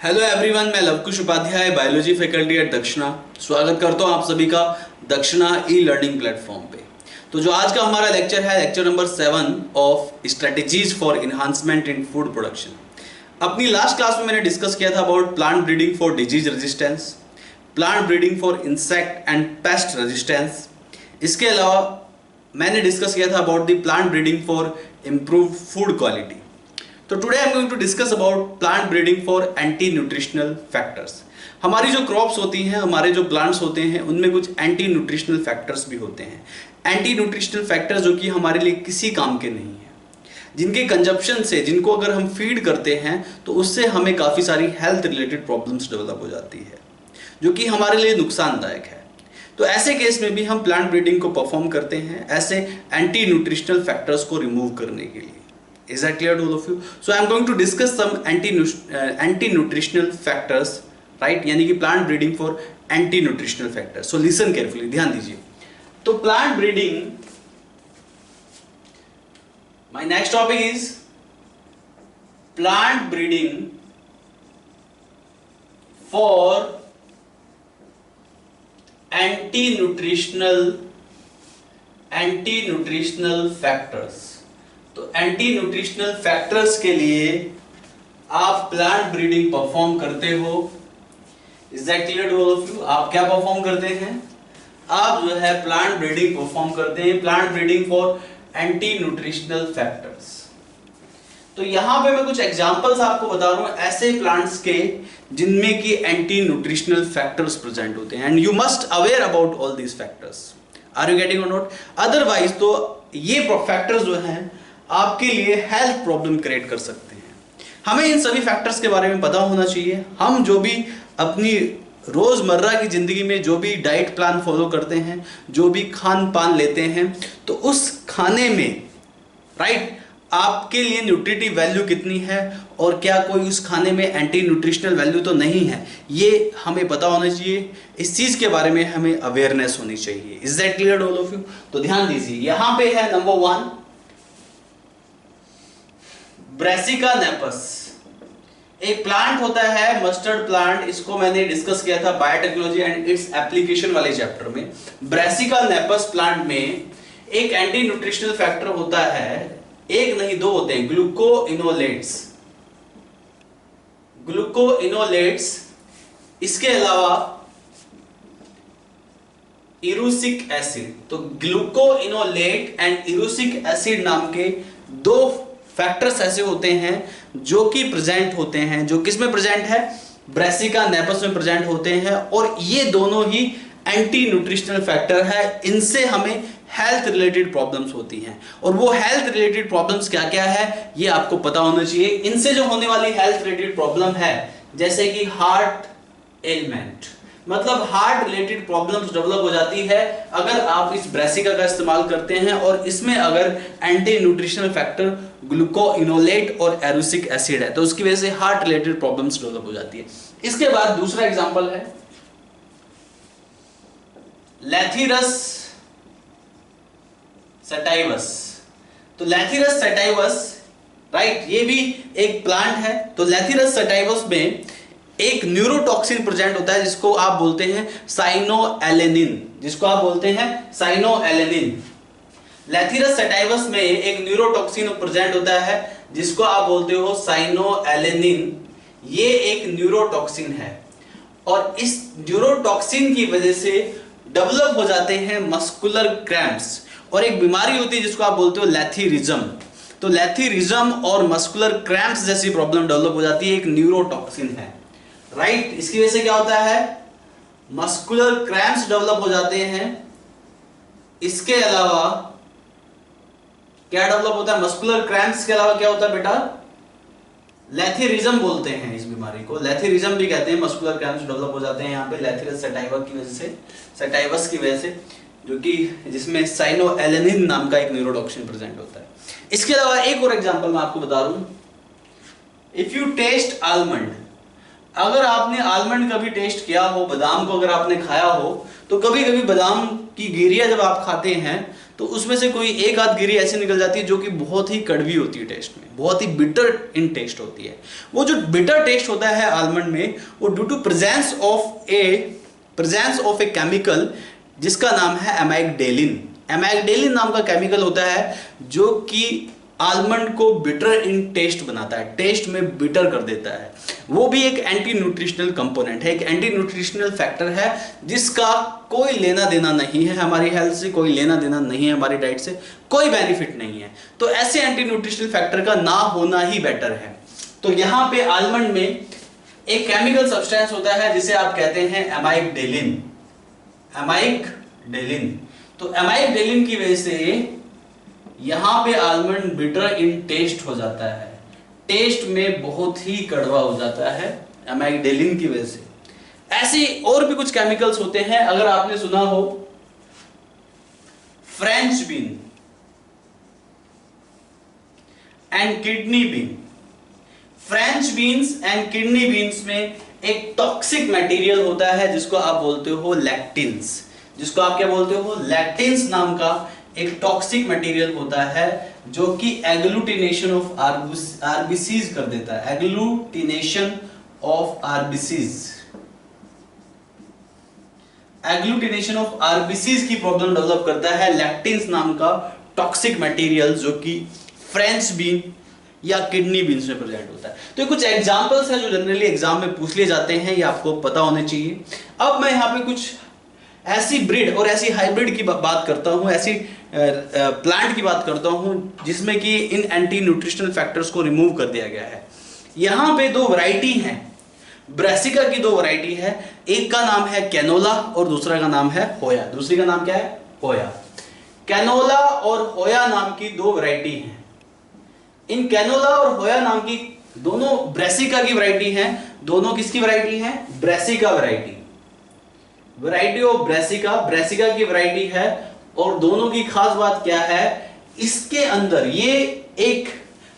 Hello everyone, मैं Lavkush Upadhyay biology faculty at Dakshina स्वागत करता हूं आप सभी का दक्षिणा ई लर्निंग प्लेटफॉर्म पे। तो जो आज का हमारा लेक्चर है, lecture number 7 of strategies for enhancement in food production. अपनी लास्ट क्लास में मैंने डिस्कस किया था about plant breeding for disease resistance, plant breeding for insect and pest resistance. इसके अलावा मैंने डिस्कस किया था about the plant breeding for improve food quality. तो today I am going to discuss about plant breeding for anti nutritional factors. हमारी जो crops होती हैं, हमारे जो प्लांट्स होते हैं, उनमें कुछ एंटी न्यूट्रिशनल फैक्टर्स भी होते हैं। एंटी न्यूट्रिशनल फैक्टर्स जो कि हमारे लिए किसी काम के नहीं हैं, जिनके कंजप्शन से, जिनको अगर हम फीड करते हैं तो उससे हमें काफ़ी सारी हेल्थ रिलेटेड प्रॉब्लम्स डेवलप हो जाती है, जो कि हमारे लिए नुकसानदायक है। तो ऐसे केस में भी हम प्लांट ब्रीडिंग को परफॉर्म करते हैं ऐसे एंटी न्यूट्रिशनल फैक्टर्स को रिमूव करने के लिए। Is that clear to all of you? So I am going to discuss some anti-nutritional factors, right? यानी कि plant breeding for anti-nutritional factors. So listen carefully, ध्यान दीजिए। तो plant breeding, my next topic is plant breeding for anti-nutritional factors। तो anti nutritional factors के लिए आप plant breeding perform करते हो। Is that clear to all of you? आप क्या परफॉर्म करते हैं? आप जो है प्लांट ब्रीडिंग परफॉर्म करते हैं, plant breeding for anti nutritional factors. तो यहां पे मैं कुछ एग्जांपल्स आपको बता रहा हूं ऐसे प्लांट्स के जिनमें कि एंटी न्यूट्रिशनल फैक्टर्स प्रेजेंट होते हैं, and you must aware about all these factors. Are you getting or not? Otherwise तो ये फैक्टर्स जो हैं आपके लिए हेल्थ प्रॉब्लम क्रिएट कर सकते हैं। हमें इन सभी फैक्टर्स के बारे में पता होना चाहिए। हम जो भी अपनी रोजमर्रा की जिंदगी में जो भी डाइट प्लान फॉलो करते हैं, जो भी खान पान लेते हैं, तो उस खाने में राइट आपके लिए न्यूट्रिटिव वैल्यू कितनी है और क्या कोई उस खाने में एंटी न्यूट्रिशनल वैल्यू तो नहीं है, ये हमें पता होना चाहिए। इस चीज के बारे में हमें अवेयरनेस होनी चाहिए। Is that clear all of you? तो ध्यान दीजिए, यहां पे है नंबर 1 ब्रेसिका नेपस। एक प्लांट होता है मस्टर्ड प्लांट, इसको मैंने डिस्कस किया था बायोटेक्नोलॉजी एंड इट्स एप्लीकेशन वाले चैप्टर में। ब्रेसिका नेपस प्लांट में एक एंटी न्यूट्रिशनल फैक्टर होता है, एक नहीं दो होते हैं, ग्लूकोइनोलेट्स। ग्लूकोइनोलेट्स, इसके अलावा इरूसिक एसिड। तो ग्लूकोइनोलेट एंड इरूसिक एसिड नाम के दो फैक्टर्स ऐसे होते हैं जो कि प्रेजेंट होते हैं, जो किस में प्रेजेंट है? ब्रेसिका नेपस में प्रेजेंट होते हैं, और ये दोनों ही एंटी न्यूट्रिशनल फैक्टर है। इनसे हमें हेल्थ रिलेटेड प्रॉब्लम्स होती हैं, और वो हेल्थ रिलेटेड प्रॉब्लम्स क्या क्या है ये आपको पता होना चाहिए। इनसे जो होने वाली हेल्थ रिलेटेड प्रॉब्लम है, जैसे कि हार्ट एलिमेंट, मतलब हार्ट रिलेटेड प्रॉब्लम्स डेवलप हो जाती है अगर आप इस ब्रेसिका का इस्तेमाल करते हैं और इसमें अगर एंटी न्यूट्रिशनल फैक्टर ग्लूकोइनोलेट और एरूसिक एसिड है, तो उसकी वजह से हार्ट रिलेटेड प्रॉब्लम्स डेवलप हो जाती है। इसके बाद दूसरा एग्जांपल है लैथीरस सैटाइवस। तो लैथीरस सैटाइवस राइट, ये भी एक प्लांट है। तो लैथीरस सैटाइवस में एक न्यूरोटॉक्सिन प्रेजेंट होता है जिसको आप बोलते हैं साइनोएलेनिन, जिसको आप बोलते हैं साइनोएलेनिन। लैथीरस सैटाइवस में एक न्यूरोटॉक्सिन प्रेजेंट होता है जिसको आप बोलते हो साइनोएलेनिन। ये एक न्यूरोटॉक्सिन है, और इस न्यूरोटॉक्सिन की वजह से डेवलप हो जाते हैं मस्कुलर क्रैम्प्स, और एक बीमारी होती है जिसको आप बोलते हो लैथीरिज्म। तो लैथीरिज्म और मस्कुलर क्रैम्प्स जैसी प्रॉब्लम डेवलप हो जाती है, एक न्यूरोटॉक्सिन है राइट। इसकी वजह से क्या होता है? मस्कुलर क्रैम्प्स डेवलप हो जाते हैं। इसके अलावा क्या डेवलप होता है? मस्कुलर क्रैम्प्स के अलावा क्या होता है बेटा? लैथीरिज्म बोलते हैं इस बीमारी को, लैथीरिज्म भी कहते हैं। मस्कुलर क्रैम्प्स डेवलप हो जाते हैं यहाँ पे लैथीरस सैटाइवा की वजह से, सैटाइवस की वजह से, जो कि जिसमें साइनोएलेनिन नाम का एक न्यूरोटॉक्सिन प्रेजेंट होता है। इसके अलावा एक और एग्जांपल मैं आपको बता रहा हूं, इफ यू टेस्ट आलमंड, अगर आपने आलमंड कभी टेस्ट किया हो, बादाम को अगर आपने खाया हो, तो कभी कभी बादाम की गिरिया जब आप खाते हैं तो उसमें से कोई एक आध गिरी ऐसी निकल जाती है जो कि बहुत ही कड़वी होती है टेस्ट में, बहुत ही बिटर इन टेस्ट होती है। वो जो बिटर टेस्ट होता है आलमंड में, वो due to presence of a chemical जिसका नाम है एमाइगडेलिन। एमाइगडेलिन नाम का केमिकल होता है जो कि आलमंड को बिटर इन टेस्ट बनाता है, टेस्ट में बिटर कर देता है। वो भी एक एंटी न्यूट्रिशनल कंपोनेंट है, एक एंटी न्यूट्रिशनल फैक्टर है जिसका कोई लेना देना नहीं है हमारी हेल्थ से, कोई लेना देना नहीं है हमारी डाइट से, कोई बेनिफिट नहीं है। तो ऐसे एंटी न्यूट्रिशनल फैक्टर का ना होना ही बेटर है। तो यहाँ पे आलमंड में एक केमिकल सब्सटेंस होता है जिसे आप कहते हैं एमाइगडेलिन। एमाइगडेलिन, तो एमाइगडेलिन की वजह से यहां पे आलमंड बिटर इन टेस्ट हो जाता है, टेस्ट में बहुत ही कड़वा हो जाता है एमाइगडेलिन की वजह से। ऐसे और भी कुछ केमिकल्स होते हैं, अगर आपने सुना हो French bean and kidney bean. French beans and kidney beans में एक टॉक्सिक मटेरियल होता है जिसको आप बोलते हो लैक्टिन्स, जिसको आप क्या बोलते हो, लैक्टिन्स नाम का एक टॉक्सिक मटेरियल होता है जो कि एग्लूटिनेशन ऑफ आरबीसीज कर देता है, agglutination of RBCs, agglutination of RBCs की प्रॉब्लम डेवलप करता है लैक्टिन्स नाम का टॉक्सिक मटेरियल जो कि फ्रेंच बीन या किडनी बीन्स में प्रेजेंट होता है। तो ये कुछ एग्जांपल्स हैं जो जनरली एग्जाम में पूछ लिए जाते हैं, ये आपको पता होने चाहिए। अब मैं यहाँ पे कुछ ऐसी ब्रीड और ऐसी हाइब्रिड की बात करता हूँ, ऐसी प्लांट की बात करता हूँ जिसमें कि इन एंटी न्यूट्रिशनल फैक्टर्स को रिमूव कर दिया गया है। यहाँ पे दो वैरायटी हैं, ब्रासिका की दो वैरायटी है, एक का नाम है कैनोला और दूसरा का नाम है होया। दूसरी का नाम क्या है, होया। कैनोला और होया नाम की दो वैरायटी हैं। इन कैनोला और होया नाम की दोनों ब्रासिका की वैरायटी हैं। दोनों किसकी वैरायटी हैं, brassica variety, variety of brassica, brassica की वैरायटी है। और दोनों की खास बात क्या है, इसके अंदर ये एक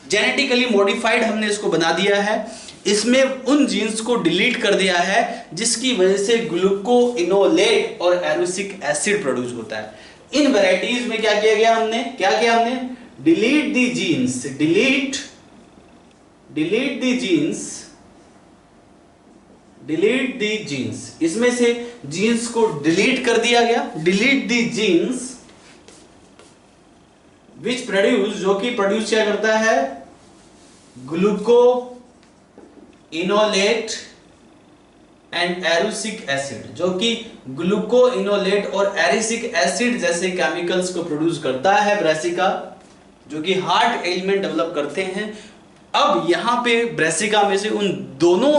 जेनेटिकली मॉडिफाइड हमने इसको बना दिया है, इसमें उन जीन्स को डिलीट कर दिया है जिसकी वजह से ग्लूकोइनोलेट और एरोसिक एसिड प्रोड्यूस होता है। इन वैरायटीज में क्या किया गया, हमने क्या किया, हमने delete the genes, delete the genes, इसमें से जीन्स को डिलीट कर दिया गया, delete the genes which produce, जो कि प्रोड्यूस क्या करता है, ग्लूकोइनोलेट एंड एरोसिक एसिड, जो कि ग्लूकोइनोलेट और एरोसिक एसिड जैसे केमिकल्स को प्रोड्यूस करता है ब्रासिका, जो कि हार्ट एलिमेंट डेवलप करते हैं। अब यहां पे ब्रासिका में से उन दोनों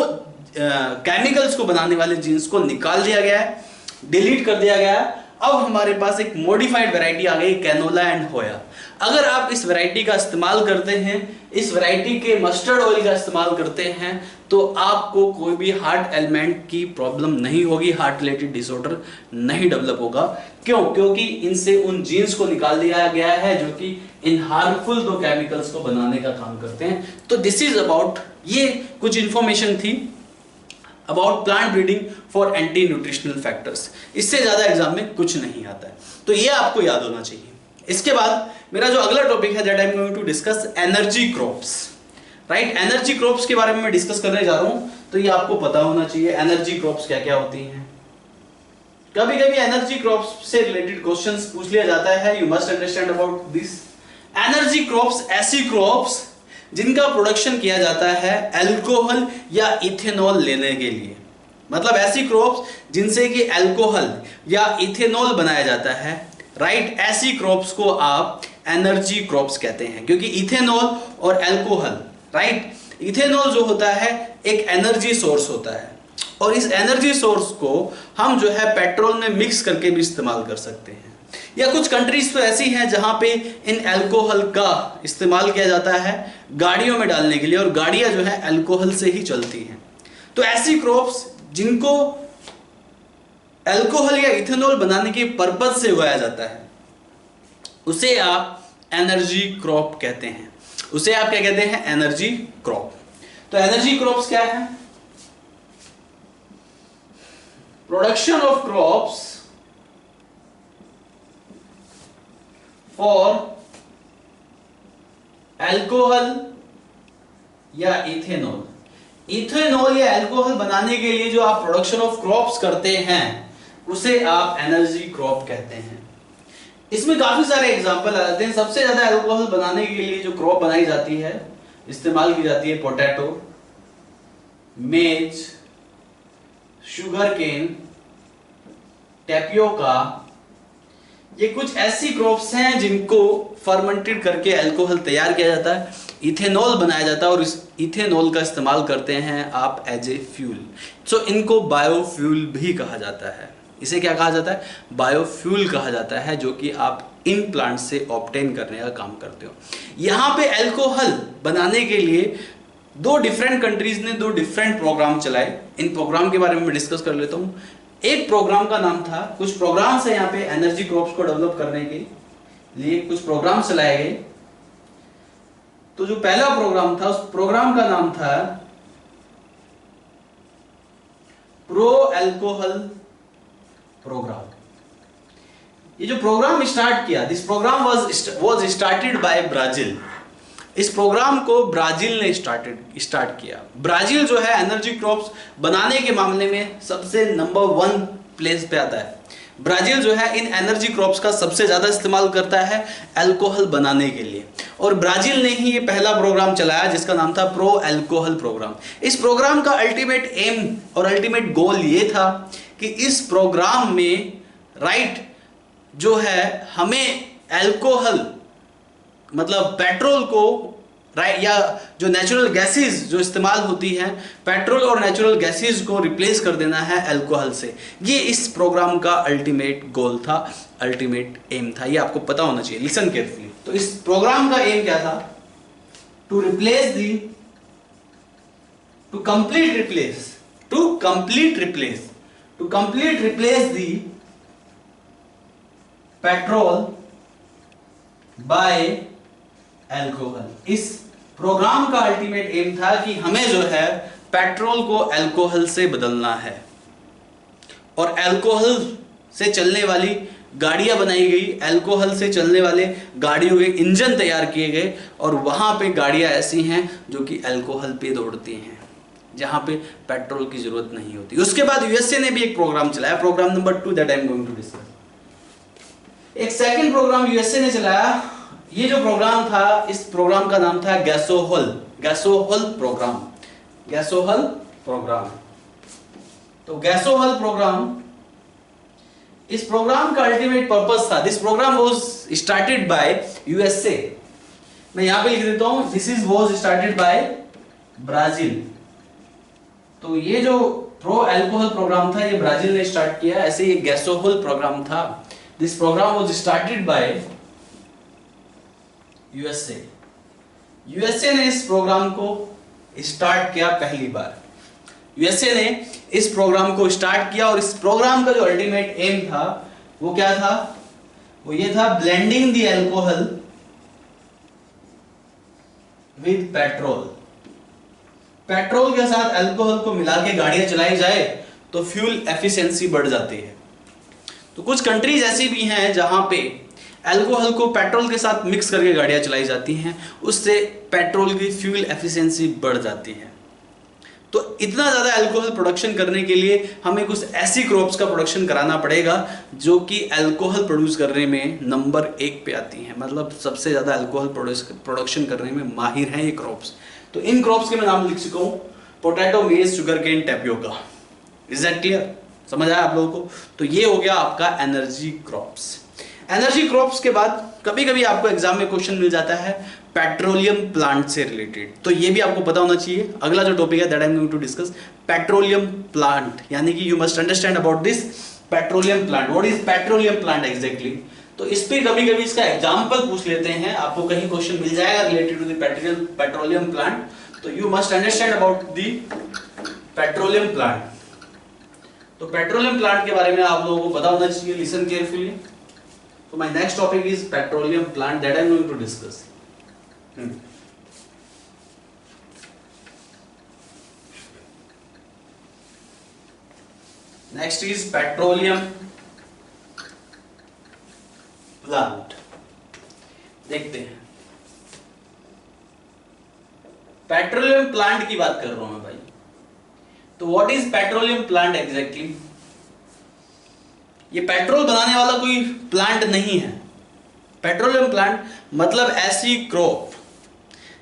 केमिकल्स को बनाने वाले जीन्स को निकाल दिया गया है, डिलीट कर दिया गया है। अब हमारे पास एक मॉडिफाइड वैरायटी आ गई, कैनोला एंड होया। अगर आप इस वैरायटी का इस्तेमाल करते हैं, इस वैरायटी के मस्टर्ड ऑयल का इस्तेमाल करते हैं, तो आपको कोई भी हार्ट एलिमेंट की प्रॉब्लम नहीं होगी, हार्ट रिलेटेड डिसऑर्डर नहीं डेवलप होगा। क्यों? क्योंकि इनसे उन जीन्स को निकाल दिया गया है जो कि इन हार्मफुल दो केमिकल्स को बनाने का काम करते हैं। तो दिस इज अबाउट, ये कुछ इंफॉर्मेशन थी about plant breeding for anti nutritional factors. इससे ज्यादा एग्जाम में कुछ नहीं आता है, तो ये आपको याद होना चाहिए। इसके बाद मेरा जो अगला टॉपिक है, that I am going to discuss energy crops, right. Energy crops के बारे में मैं डिस्कस करने जा रहा हूं, तो ये आपको पता होना चाहिए एनर्जी क्रॉप्स क्या क्या होती हैं। कभी कभी एनर्जी क्रॉप्स से रिलेटेड क्वेश्चंस पूछ लिया जाता है, you must understand about this. Energy crops ऐसी क्रॉप्स जिनका प्रोडक्शन किया जाता है अल्कोहल या इथेनॉल लेने के लिए, मतलब ऐसी क्रॉप्स जिनसे कि अल्कोहल या इथेनॉल बनाया जाता है, राइट। ऐसी क्रॉप्स को आप एनर्जी क्रॉप्स कहते हैं, क्योंकि इथेनॉल और अल्कोहल, राइट, इथेनॉल जो होता है एक एनर्जी सोर्स होता है, और इस एनर्जी सोर्स को हम जो है पेट्रोल में मिक्स करके भी इस्तेमाल कर सकते हैं। या कुछ कंट्रीज तो ऐसी हैं जहां पे इन अल्कोहल का इस्तेमाल किया जाता है गाड़ियों में डालने के लिए, और गाड़ियां जो है अल्कोहल से ही चलती हैं। तो ऐसी क्रॉप्स जिनको अल्कोहल या इथेनॉल बनाने के पर्पज से उगाया जाता है, उसे आप एनर्जी क्रॉप कहते हैं। उसे आप क्या कहते हैं, एनर्जी क्रॉप। तो एनर्जी क्रॉप्स क्या है, production of crops for alcohol या इथेनॉल। इथेनॉल या अल्कोहल बनाने के लिए जो आप प्रोडक्शन ऑफ क्रॉप्स करते हैं उसे आप एनर्जी क्रॉप कहते हैं। इसमें काफी सारे एग्जांपल आ जाते हैं। सबसे ज्यादा अल्कोहल बनाने के लिए जो क्रॉप बनाई जाती है, इस्तेमाल की जाती है, potato, maize, sugarcane, tapioca. ये कुछ ऐसी क्रॉप्स हैं जिनको फर्मेंटेड करके अल्कोहल तैयार किया जाता है, इथेनॉल बनाया जाता है और इस इथेनॉल का इस्तेमाल करते हैं आप एज ए फ्यूल। सो इनको बायोफ्यूल भी कहा जाता है। इसे क्या कहा जाता है? बायोफ्यूल कहा जाता है, जो कि आप इन प्लांट से ऑब्टेन करने का काम करते हो। यहाँ पे अल्कोहल बनाने के लिए दो डिफरेंट कंट्रीज ने दो डिफरेंट प्रोग्राम चलाए। इन प्रोग्राम के बारे में मैं डिस्कस कर लेता हूँ। एक प्रोग्राम का नाम था, कुछ प्रोग्राम्स है यहाँ पे एनर्जी क्रॉप्स को डेवलप करने के लिए कुछ प्रोग्राम चलाए गए। तो जो पहला प्रोग्राम था, उस प्रोग्राम का नाम था प्रो अल्कोहल प्रोग्राम। ये जो प्रोग्राम स्टार्ट किया, this program was started by Brazil. इस प्रोग्राम को ब्राजील ने स्टार्ट किया। ब्राजील जो है एनर्जी क्रॉप्स बनाने के मामले में सबसे नंबर 1 प्लेस पे आता है। ब्राजील जो है इन एनर्जी क्रॉप्स का सबसे ज्यादा इस्तेमाल करता है अल्कोहल बनाने के लिए, और ब्राजील ने ही ये पहला प्रोग्राम चलाया जिसका नाम था प्रो अल्कोहल प्रोग्राम। इस प्रोग्राम का अल्टीमेट एम और अल्टीमेट गोल ये था कि इस प्रोग्राम में जो है हमें अल्कोहल मतलब पेट्रोल को या जो नेचुरल गैसेस जो इस्तेमाल होती हैं, पेट्रोल और नेचुरल गैसेस को रिप्लेस कर देना है अल्कोहल से। ये इस प्रोग्राम का अल्टीमेट गोल था, अल्टीमेट एम था। ये आपको पता होना चाहिए। Listen carefully. तो इस प्रोग्राम का एम क्या था? To complete replace the petrol by alcohol. इस प्रोग्राम का अल्टीमेट एम था कि हमें जो है पेट्रोल को अल्कोहल से बदलना है, और अल्कोहल से चलने वाली गाड़ियां बनाई गई, अल्कोहल से चलने वाले गाड़ियों के इंजन तैयार किए गए, और वहां पे गाड़ियां ऐसी हैं जो कि अल्कोहल पे दौड़ती हैं, जहां पे पेट्रोल की जरूरत नहीं होती। उसके बाद यूएसए ने भी एक प्रोग्राम चलाया, program number 2 that I am going to discuss. एक सेकंड प्रोग्राम यूएसए ने चलाया। ये जो प्रोग्राम था, इस प्रोग्राम का नाम था गैसोहल प्रोग्राम। तो गैसोहल प्रोग्राम, इस प्रोग्राम का अल्टीमेट पर्पस था, this program was started by USA. मैं यहां पे लिख देता हूं, this was started by Brazil. तो ये जो प्रो अल्कोहल प्रोग्राम था, ये ब्राजील ने स्टार्ट किया। ऐसे ये गैसोहल प्रोग्राम था, this program was started by USA ने इस प्रोग्राम को स्टार्ट किया पहली बार। यूएसए ने इस प्रोग्राम को स्टार्ट किया, और इस प्रोग्राम का जो अल्टीमेट एम था वो क्या था? वो ये था, blending the alcohol with petrol. Petrol के साथ अल्कोहल को मिला के गाड़ियां चलाई जाए तो फ्यूल एफिशिएंसी बढ़ जाती है। तो कुछ कंट्रीज ऐसी भी हैं जहां पे अल्कोहल को पेट्रोल के साथ मिक्स करके गाड़ियां चलाई जाती हैं, उससे पेट्रोल की फ्यूल एफिशिएंसी बढ़ जाती है। तो इतना ज़्यादा अल्कोहल प्रोडक्शन करने के लिए हमें कुछ ऐसी क्रॉप्स का प्रोडक्शन कराना पड़ेगा जो कि अल्कोहल प्रोड्यूस करने में नंबर 1 पे आती हैं, मतलब सबसे ज़्यादा अल्कोहल प्रोडक्शन करने में माहिर हैं ये क्रॉप्स। तो इन क्रॉप्स के मैं नाम लिख चुका हूँ, potato, maize, sugarcane, tapioca. Is that clear? समझ आया आप लोगों को? तो ये हो गया आपका एनर्जी क्रॉप्स। एनर्जी क्रॉप्स के बाद कभी कभी आपको एग्जाम में क्वेश्चन मिल जाता है पेट्रोलियम प्लांट से रिलेटेड, तो ये भी आपको पता होना चाहिए। अगला जो टॉपिक है that I am going to discuss, petroleum plant, यानी कि you must understand about this petroleum plant. What is petroleum plant exactly? तो इस पे कभी कभी इसका एग्जांपल पूछ लेते हैं, आपको कहीं क्वेश्चन मिल जाएगा related to the petroleum plant. तो you must understand about the petroleum plant. तो पेट्रोलियम प्लांट के बारे में आप लोगों को पता होना चाहिए। Listen carefully. So my next topic is petroleum plant that I am going to discuss. Next is petroleum plant. Petroleum plant की बात कर रहा हूं मैं भाई। तो what is petroleum plant exactly? ये पेट्रोल बनाने वाला कोई प्लांट नहीं है। पेट्रोलियम प्लांट मतलब ऐसी क्रॉप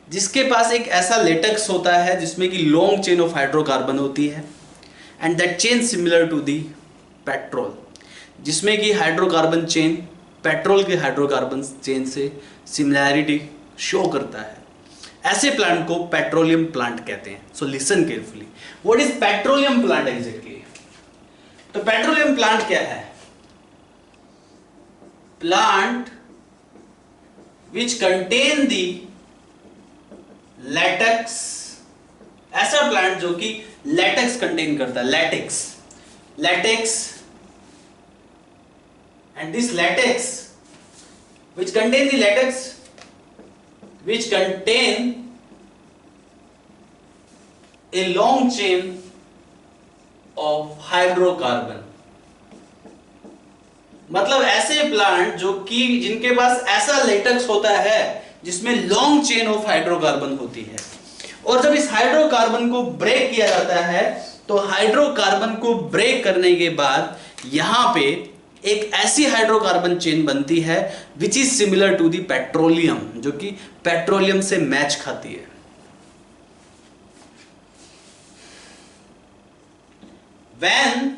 जिसके पास एक ऐसा लेटेक्स होता है जिसमें कि लॉन्ग चेन ऑफ हाइड्रोकार्बन होती है, and that chain similar to the petrol, जिसमें कि हाइड्रोकार्बन चेन पेट्रोल के हाइड्रोकार्बन चेन से सिमिलैरिटी शो करता है। ऐसे प्लांट को पेट्रोलियम प्लांट कहते हैं। So listen carefully, what is petroleum plant exactly? तो पेट्रोलियम प्लांट क्या है? Plant which contain the latex, ऐसा प्लांट जो कि लैटेक्स कंटेन करता है, latex and this latex which contain the latex which contain a long chain of hydrocarbon। मतलब ऐसे प्लांट जो कि जिनके पास ऐसा लेटेक्स होता है जिसमें लॉन्ग चेन ऑफ हाइड्रोकार्बन होती है, और जब इस हाइड्रोकार्बन को ब्रेक किया जाता है तो हाइड्रोकार्बन को ब्रेक करने के बाद यहां पे एक ऐसी हाइड्रोकार्बन चेन बनती है which is similar to the petroleum, जो कि पेट्रोलियम से मैच खाती है। When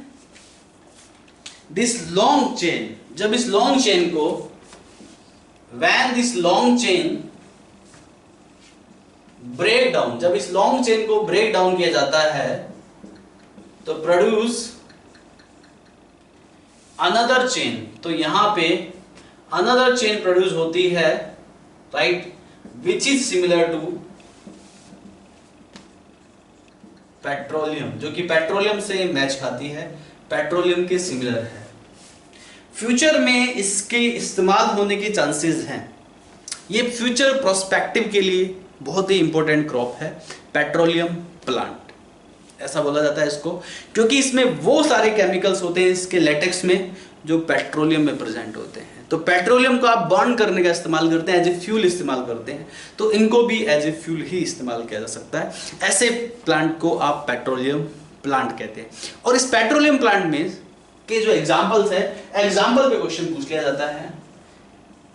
this long chain, जब इस लॉन्ग चेन को when this long chain break down, जब इस लॉन्ग चेन को ब्रेक डाउन किया जाता है तो प्रोड्यूस अनदर चेन, तो यहां पे अनदर चेन प्रोड्यूस होती है, right, which is similar to petroleum, जो कि पेट्रोलियम से मैच खाती है, पेट्रोलियम के सिमिलर है। फ्यूचर में इसके इस्तेमाल होने के चांसेस हैं। ये फ्यूचर प्रोस्पेक्टिव के लिए बहुत ही इंपॉर्टेंट क्रॉप है पेट्रोलियम प्लांट, ऐसा बोला जाता है इसको, क्योंकि इसमें वो सारे केमिकल्स होते हैं इसके लेटेक्स में जो पेट्रोलियम में प्रेजेंट होते हैं। तो पेट्रोलियम को आप बर्न करने का इस्तेमाल करते हैं, एज ए फ्यूल इस्तेमाल करते हैं, तो इनको भी एज ए फ्यूल ही इस्तेमाल किया जा सकता है। ऐसे प्लांट को आप पेट्रोलियम प्लांट कहते हैं। और इस पेट्रोलियम प्लांट में के जो एग्जाम्पल्स है, एग्जाम्पल पे क्वेश्चन पूछ लिया जाता है।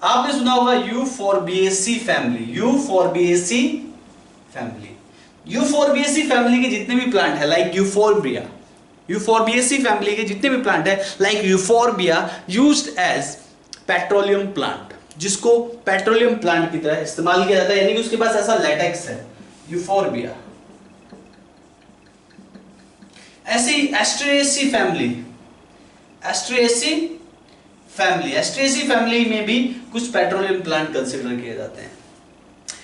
आपने सुना होगा Euphorbiaceae family, Euphorbiaceae family, Euphorbiaceae family के जितने भी प्लांट है लाइक यूफोर्बिया, यूफोर्बिएसी फैमिली के जितने भी प्लांट है like euphorbia used as petroleum plant, जिसको पेट्रोलियम प्लांट की तरह इस्तेमाल किया जाता है, यानी कि उसके पास ऐसा लेटेक्स है, यूफोर्बिया। ऐसी एस्ट्रेएसी फैमिली, एस्ट्रेएसी फैमिली में भी कुछ पेट्रोलियम प्लांट कंसीडर किए जाते हैं।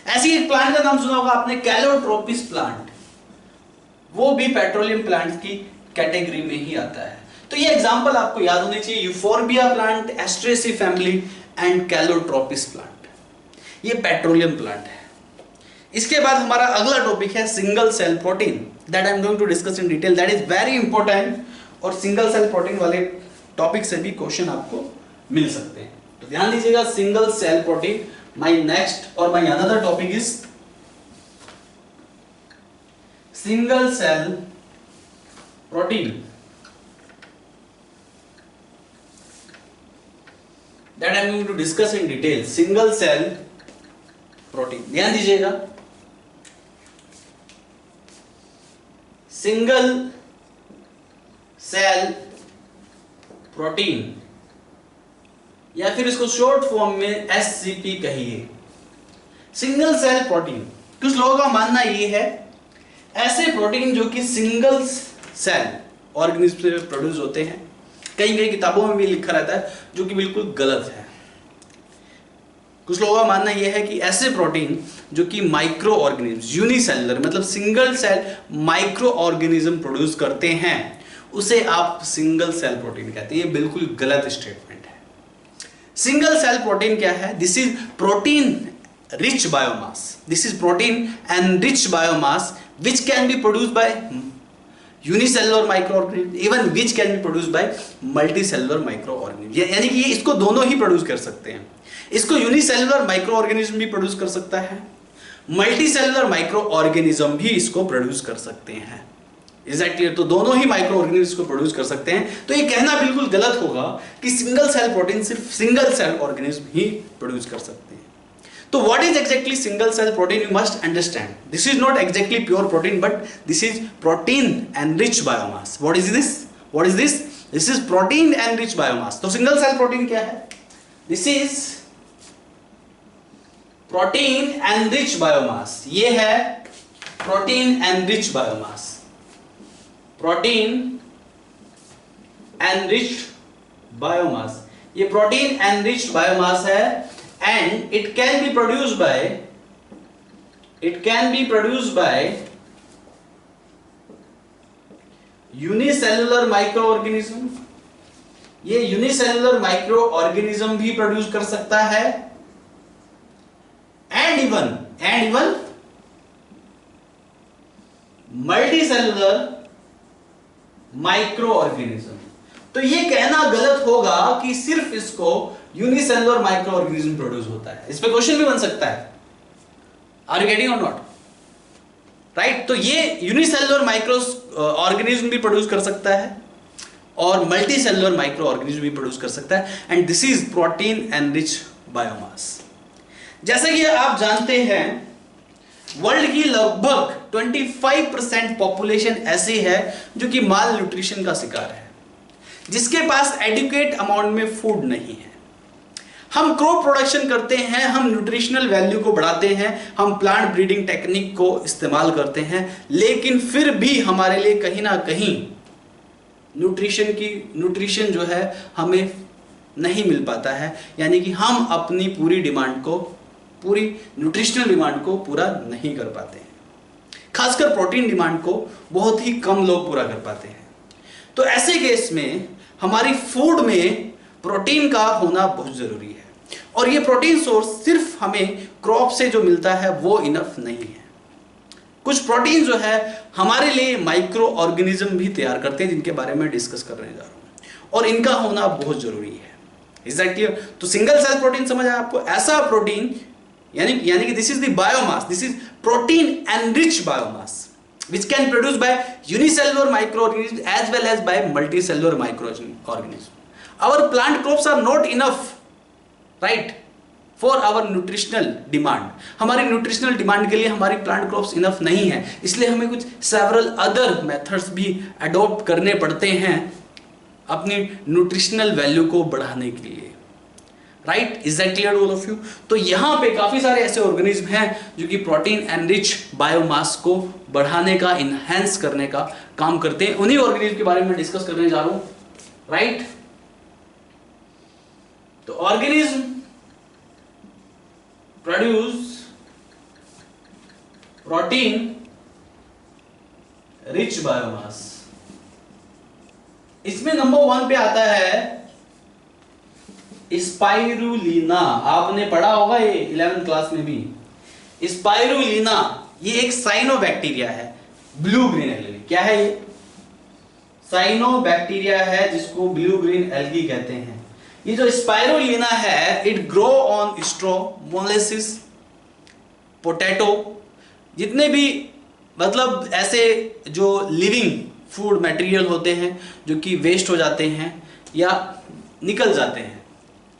ऐसी एक प्लांट का नाम सुना होगा आपने, कैलोट्रोपिस प्लांट, वो भी पेट्रोलियम प्लांट की कैटेगरी में ही आता है। तो ये एग्जांपल आपको याद होने चाहिए, euphorbia plant, asteraceae family and calotropis plant, ये पेट्रोलियम प्लांट है। इसके बाद हमारा अगला टॉपिक है single cell protein, that I am going to discuss in detail, that is very important, और सिंगल सेल प्रोटीन वाले टॉपिक से भी क्वेश्चन आपको मिल सकते हैं। तो ध्यान दीजिएगा, single cell protein. My next or my another topic is single cell protein, that I am going to discuss in detail, single cell protein। ध्यान दीजिएगा, सिंगल सेल प्रोटीन, या फिर इसको शॉर्ट फॉर्म में SCP कहिए, सिंगल सेल प्रोटीन। कुछ लोगों का मानना ये है ऐसे प्रोटीन जो कि सिंगल सेल ऑर्गेनिज्म से प्रोड्यूस होते हैं, कई कई किताबों में भी लिखा रहता है, जो कि बिल्कुल गलत है। कुछ लोगों का मानना यह है कि ऐसे प्रोटीन जो कि माइक्रो ऑर्गेनिज्म, यूनिसेलुलर मतलब single cell micro organism produce करते हैं, उसे आप सिंगल सेल प्रोटीन कहते हैं। ये बिल्कुल गलत स्टेटमेंट है। सिंगल सेल प्रोटीन क्या है? This is protein rich biomass, this is protein enriched biomass which can be produced by unicellular microorganism, even which can be produced by multicellular microorganism, यानी कि ये इसको दोनों ही प्रोड्यूस कर सकते हैं। इसको यूनिसेलुलर माइक्रोऑर्गेनिज्म भी प्रोड्यूस कर सकता है, मल्टी सेलुलर माइक्रो ऑर्गेनिज्म भी इसको प्रोड्यूस कर सकते हैं। Is that clear? तो दोनों ही माइक्रो ऑर्गेनिज्म इसको प्रोड्यूस कर सकते हैं। तो ये कहना बिल्कुल गलत होगा कि सिंगल सेल प्रोटीन सिर्फ सिंगल सेल ऑर्गेनिज्म ही प्रोड्यूस कर सकते हैं। तो what is exactly single cell protein? You must understand this is not exactly pure protein, but this is protein enrich biomass. What is this? What is this? This is protein enrich biomass. तो single cell protein क्या है? This is protein enrich biomass. ये है protein enrich biomass, protein enriched biomass. ये protein enriched biomass है and it can be produced by unicellular micro organism. ये unicellular micro organism भी प्रोड्यूस कर सकता है and even multicellular micro organism. तो ये कहना गलत होगा कि सिर्फ इसको यूनिसेल्युलर माइक्रो ऑर्गेनिज्म प्रोड्यूस होता है। इस पे क्वेश्चन भी बन सकता है, are you getting or not? Right? तो ये यूनिसेल्युलर माइक्रो ऑर्गेनिज्म भी प्रोड्यूस कर सकता है और मल्टी सेल्युलर माइक्रो ऑर्गेनिज्म भी प्रोड्यूस कर सकता है and this is protein enrich biomass. जैसे कि आप जानते हैं वर्ल्ड की लगभग 25% पॉपुलेशन ऐसी है जो कि माल न्यूट्रिशन का शिकार है, जिसके पास एडिक्वेट अमाउंट में फूड नहीं है। हम क्रॉप प्रोडक्शन करते हैं, हम न्यूट्रिशनल वैल्यू को बढ़ाते हैं, हम प्लांट ब्रीडिंग टेक्निक को इस्तेमाल करते हैं, लेकिन फिर भी हमारे लिए कहीं ना कहीं न्यूट्रिशन जो है हमें नहीं मिल पाता है, यानी कि हम अपनी पूरी न्यूट्रिशनल डिमांड को पूरा नहीं कर पाते हैं। खासकर प्रोटीन डिमांड को बहुत ही कम लोग पूरा कर पाते हैं। तो ऐसे केस में हमारी फूड में प्रोटीन का होना बहुत जरूरी है और ये प्रोटीन सोर्स सिर्फ हमें क्रॉप से जो मिलता है वो इनफ नहीं है। कुछ प्रोटीन जो है हमारे लिए माइक्रो ऑर्गेनिज्म भी तैयार करते हैं, जिनके बारे में डिस्कस करने जा रहा हूं और इनका होना बहुत जरूरी है। Is that clear? तो सिंगल सेल प्रोटीन समझ आया आपको? ऐसा प्रोटीन यानी कि this is the biomass, this is protein enrich biomass which can produced by unicellular microorganisms as well as by multicellular microorganisms. Our plant crops are not enough, right, for our nutritional demand. हमारी nutritional demand के लिए हमारी plant crops enough नहीं है, इसलिए हमें कुछ several other methods भी adopt करने पड़ते हैं अपनी nutritional value को बढ़ाने के लिए। Right? Is that clear all of you? तो यहां पे काफी सारे ऐसे ऑर्गेनिज्म हैं जो कि प्रोटीन एनरिच बायोमास को बढ़ाने का, इनहेंस करने का काम करते हैं। उन्हीं ऑर्गेनिज्म के बारे में डिस्कस करने जा रहा हूं। राइट? तो organism produce protein rich biomass. इसमें नंबर 1 पे आता है स्पाइरुलिना। आपने पढ़ा होगा ये 11th क्लास में भी। स्पाइरुलिना ये एक साइनोबैक्टीरिया है, ब्लू ग्रीन एल्गी। क्या है ये? साइनोबैक्टीरिया है जिसको ब्लू ग्रीन एल्गी कहते हैं। ये जो स्पाइरुलिना है it grow on straw, molasses, potato, जितने भी मतलब ऐसे जो लिविंग फूड मटेरियल होते हैं जो कि वेस्ट हो जाते हैं या निकल जाते हैं,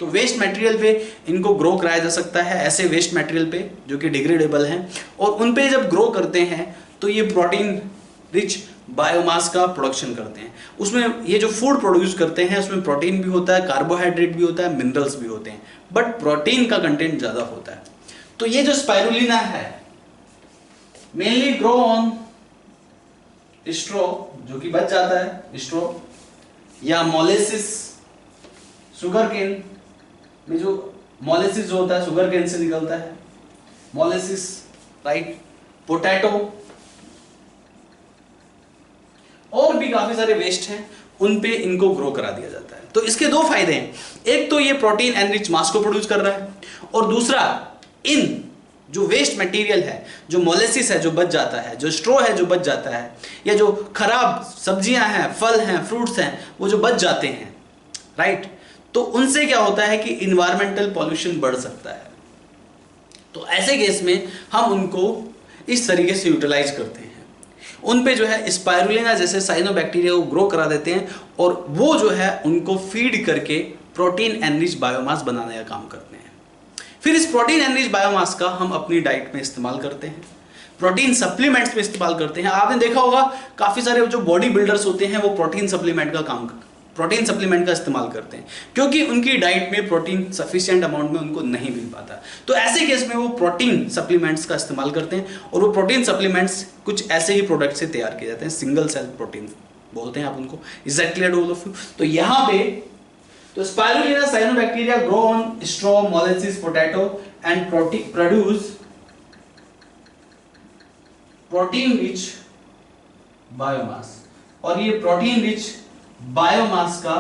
तो वेस्ट मटेरियल पे इनको ग्रो कराया जा सकता है, ऐसे वेस्ट मटेरियल पे जो कि डिग्रेडेबल हैं, और उन पे जब ग्रो करते हैं तो ये प्रोटीन रिच बायोमास का प्रोडक्शन करते हैं। उसमें ये जो फूड प्रोड्यूस करते हैं उसमें प्रोटीन भी होता है, कार्बोहाइड्रेट भी होता है, मिनरल्स भी होते हैं, बट प्रोटीन का कंटेंट ज़्यादा होता है। तो ये जो स्पाइरुलिना है मेनली ग्रो ऑन स्ट्रॉ, जो कि बच जाता है स्ट्रॉ, या मोलेसिस, शुगर केन में जो मोलेसिस जो होता है शुगर केन से निकलता है, मोलेसिस, राइट, पोटैटो, और भी काफी सारे वेस्ट हैं उन पे इनको ग्रो करा दिया जाता है। तो इसके दो फायदे हैं, एक तो ये प्रोटीन एनरिच मास को प्रोड्यूस कर रहा है, और दूसरा इन जो वेस्ट मटेरियल है, जो मोलेसिस है जो बच जाता है, जो स्ट्रो है जो बच जाता है, या जो खराब सब्जियां हैं, फल हैं, फ्रूट्स हैं, वो जो बच जाते हैं, राइट, तो उनसे क्या होता है कि इन्वायरमेंटल पॉल्यूशन बढ़ सकता है। तो ऐसे केस में हम उनको इस तरीके से यूटिलाइज करते हैं, उन पे जो है स्पाइरुलिना जैसे साइनोबैक्टीरिया को ग्रो करा देते हैं और वो जो है उनको फीड करके प्रोटीन एनरिच बायोमास बनाने का काम करते हैं। फिर इस प्रोटीन एनरिच बायोमास का हम अपनी डाइट में इस्तेमाल करते हैं, प्रोटीन सप्लीमेंट्स में इस्तेमाल करते हैं। आपने देखा होगा काफी सारे जो बॉडी बिल्डर्स होते हैं वो प्रोटीन सप्लीमेंट का इस्तेमाल करते हैं, क्योंकि उनकी डाइट में प्रोटीन सफिशिएंट अमाउंट में उनको नहीं मिल पाता। तो ऐसे केस में वो प्रोटीन सप्लीमेंट्स का इस्तेमाल करते हैं और वो प्रोटीन सप्लीमेंट्स कुछ ऐसे ही प्रोडक्ट से तैयार किए जाते हैं, सिंगल सेल प्रोटीन बोलते हैं आप उनको। Is that clear to all of you? तो यहाँ पे तो spirulina cyanobacteria grow on straw, molasses, potato and produce protein rich biomass, और ये प्रोटीन रिच बायोमास का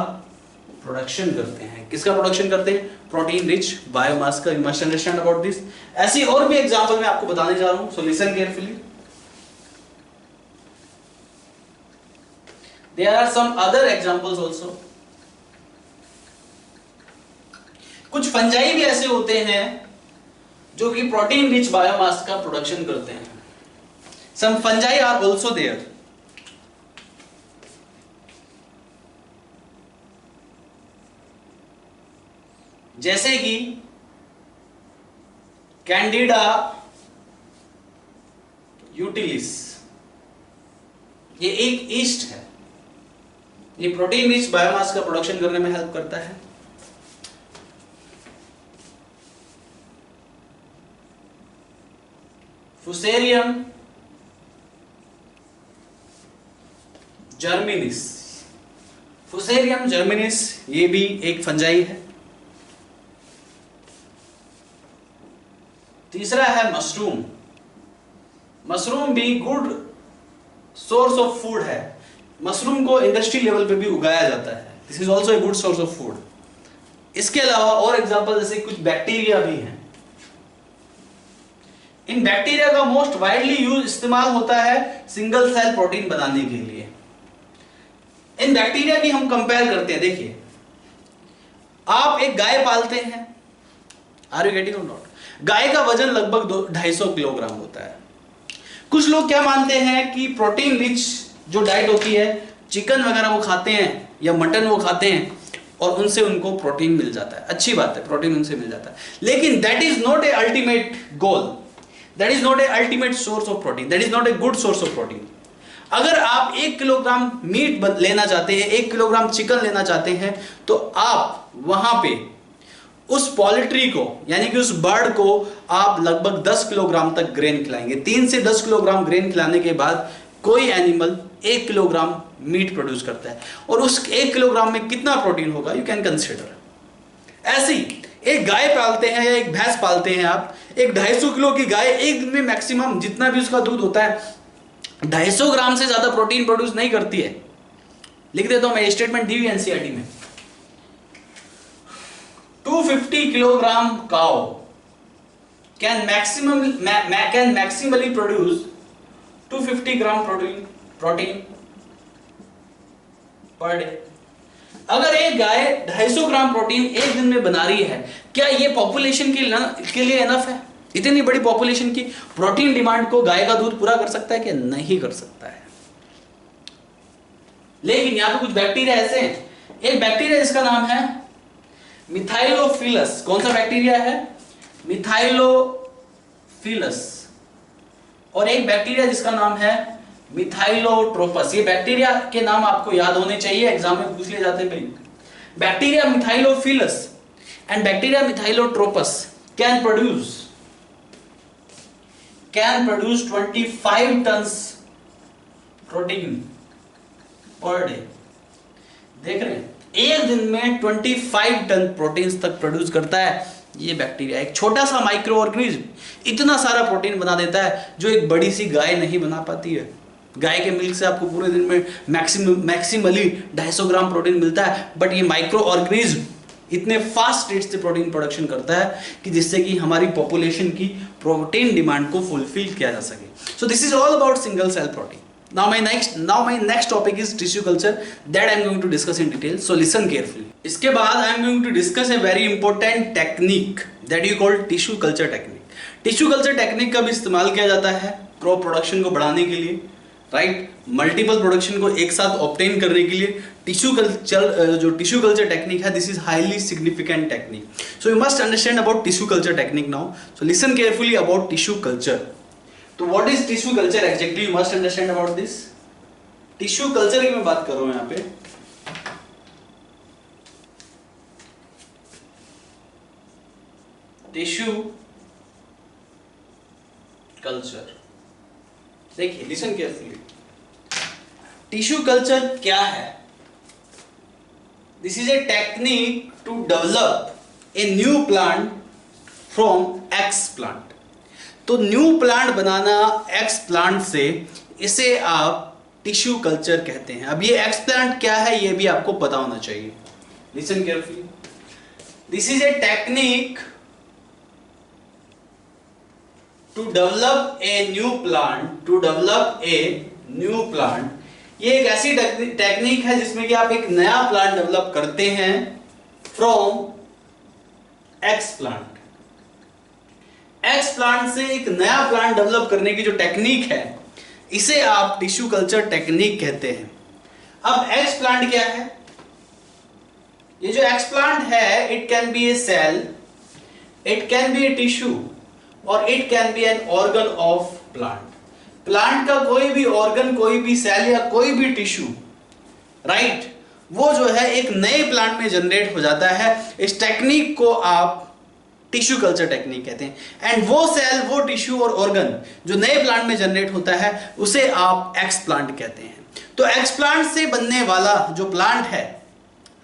प्रोडक्शन करते हैं। किसका प्रोडक्शन करते हैं? प्रोटीन रिच बायोमास का। You must understand about this. ऐसी और भी एग्जांपल मैं आपको बताने जा रहा हूं, so listen carefully. There are some other examples also. कुछ फंजाई भी ऐसे होते हैं जो कि प्रोटीन रिच बायोमास का प्रोडक्शन करते हैं। Some fungi are also there. जैसे कि कैंडिडा यूटिलिस, ये एक ईस्ट है, ये प्रोटीन रिच बायोमास का प्रोडक्शन करने में हेल्प करता है। फुसेरियम जर्मिनिस, फुसेरियम जर्मिनिस ये भी एक फंजाई है। तीसरा है मशरूम। मशरूम भी गुड सोर्स ऑफ फूड है, मशरूम को इंडस्ट्री लेवल पे भी उगाया जाता है। This is also a good source of food. इसके अलावा और एग्जांपल जैसे कुछ बैक्टीरिया भी हैं। इन बैक्टीरिया का मोस्ट वाइडली यूज इस्तेमाल होता है सिंगल सेल प्रोटीन बनाने के लिए। इन बैक्टीरिया की हम कंपेयर करते हैं। देखिए, आप एक गाय पालते हैं, are you getting or not? गाय का वजन लगभग 250 किलोग्राम होता है। कुछ लोग क्या मानते हैं कि प्रोटीन रिच जो डाइट होती है, चिकन वगैरह वो खाते हैं या मटन वो खाते हैं और उनसे उनको प्रोटीन मिल जाता है। अच्छी बात है, प्रोटीन उनसे मिल जाता है, लेकिन that is not a ultimate goal, that is not a ultimate source of protein, that is not a good source of protein. अगर आप 1 किलोग्राम मीट लेना चाहते हैं, 1 किलोग्राम चिकन लेना चाहते हैं, तो आप वहां पे उस पोल्ट्री को यानी कि उस बर्ड को आप लगभग 10 किलोग्राम तक ग्रेन खिलाएंगे। 3 से 10 किलोग्राम ग्रेन खिलाने के बाद कोई एनिमल 1 किलोग्राम मीट प्रोड्यूस करता है, और उस 1 किलोग्राम में कितना प्रोटीन होगा यू कैन कंसिडर। ऐसे ही एक गाय पालते हैं या एक भैंस पालते हैं आप, एक 250 किलो की गाय एक दिन में मैक्सिमम जितना भी उसका दूध होता है 250 ग्राम से ज्यादा प्रोटीन प्रोड्यूस नहीं करती है। लिख देता हूं मैं, स्टेटमेंट दी हुई एनसीईआरटी में। 250 kilogram cow can maximally produce 250 gram protein per day। अगर एक गाय 250 ग्राम प्रोटीन एक दिन में बना रही है, क्या ये पॉपुलेशन के लिए एनफ है? इतनी बड़ी पॉपुलेशन की प्रोटीन डिमांड को गाय का दूध पूरा कर सकता है कि नहीं कर सकता है? लेकिन यहां पे कुछ बैक्टीरिया ऐसे हैं, एक बैक्टीरिया जिसका नाम है मिथाइलोफिलस। कौन सा बैक्टीरिया है? मिथाइलोफिलस। और एक बैक्टीरिया जिसका नाम है मिथाइलोट्रोपस। ये बैक्टीरिया के नाम आपको याद होने चाहिए, एग्जाम में पूछ लिए जाते हैं। Bacteria Methylophilus and bacteria Methylotrophus can produce 25 tons protein per day. देख रहे हैं, एक दिन में 25 टन प्रोटीन तक प्रोड्यूस करता है ये बैक्टीरिया। एक छोटा सा माइक्रो ऑर्गेनिज्म इतना सारा प्रोटीन बना देता है जो एक बड़ी सी गाय नहीं बना पाती है। गाय के मिल्क से आपको पूरे दिन में मैक्सिमली 250 ग्राम प्रोटीन मिलता है, बट ये माइक्रो ऑर्गेनिज्म इतने फास्ट रेट से प्रोटीन प्रोडक्शन करता है कि जिससे कि हमारी पॉपुलेशन की प्रोटीन डिमांड को फुलफिल किया जा सके। So this is all about single cell protein. Now my next topic is tissue culture that I am going to discuss in detail. So listen carefully. इसके बाद I am going to discuss a very important technique that you call tissue culture technique. Tissue culture technique का भी इस्तेमाल किया जाता है crop production को बढ़ाने के लिए, राइट, मल्टीपल प्रोडक्शन को एक साथ ऑब्टेन करने के लिए टिश्यू कल्चर टेक्निक है, this is highly significant technique. So you must understand about tissue culture technique now. So listen carefully about tissue culture. तो what is tissue culture exactly, you must understand about this. Tissue culture की मैं बात कर रहा हूं यहां पे. Tissue culture, देखिए लिसन केयरफुली. टिश्यू कल्चर क्या है? This is a technique to develop a new plant from ex plant. तो न्यू प्लांट बनाना एक्स प्लांट से, इसे आप टिश्यू कल्चर कहते हैं. अब ये एक्स प्लांट क्या है ये भी आपको पता होना चाहिए. Listen carefully. This is a technique to develop a new plant, ये एक ऐसी टेक्निक है जिसमें कि आप एक नया प्लांट डेवलप करते हैं from ex plant. X plant से एक नया प्लांट डेवलप करने की जो टेक्निक है, इसे आप टिश्यू कल्चर टेक्निक कहते हैं. अब एक्स प्लांट क्या है? ये जो एक्स प्लांट है, it can be a cell, it can be a tissue, और it can be an organ of plant. Plant का कोई भी ऑर्गन, कोई भी सेल या कोई भी टिश्यू, राइट, वो जो है एक नए प्लांट में जनरेट हो जाता है. इस टेक्निक को आप टिश्यू कल्चर टेक्निक कहते हैं. एंड वो सेल, वो टिश्यू और ऑर्गन जो नए प्लांट में जनरेट होता है, उसे आप एक्स प्लांट कहते हैं. तो एक्स प्लांट से बनने वाला जो प्लांट है,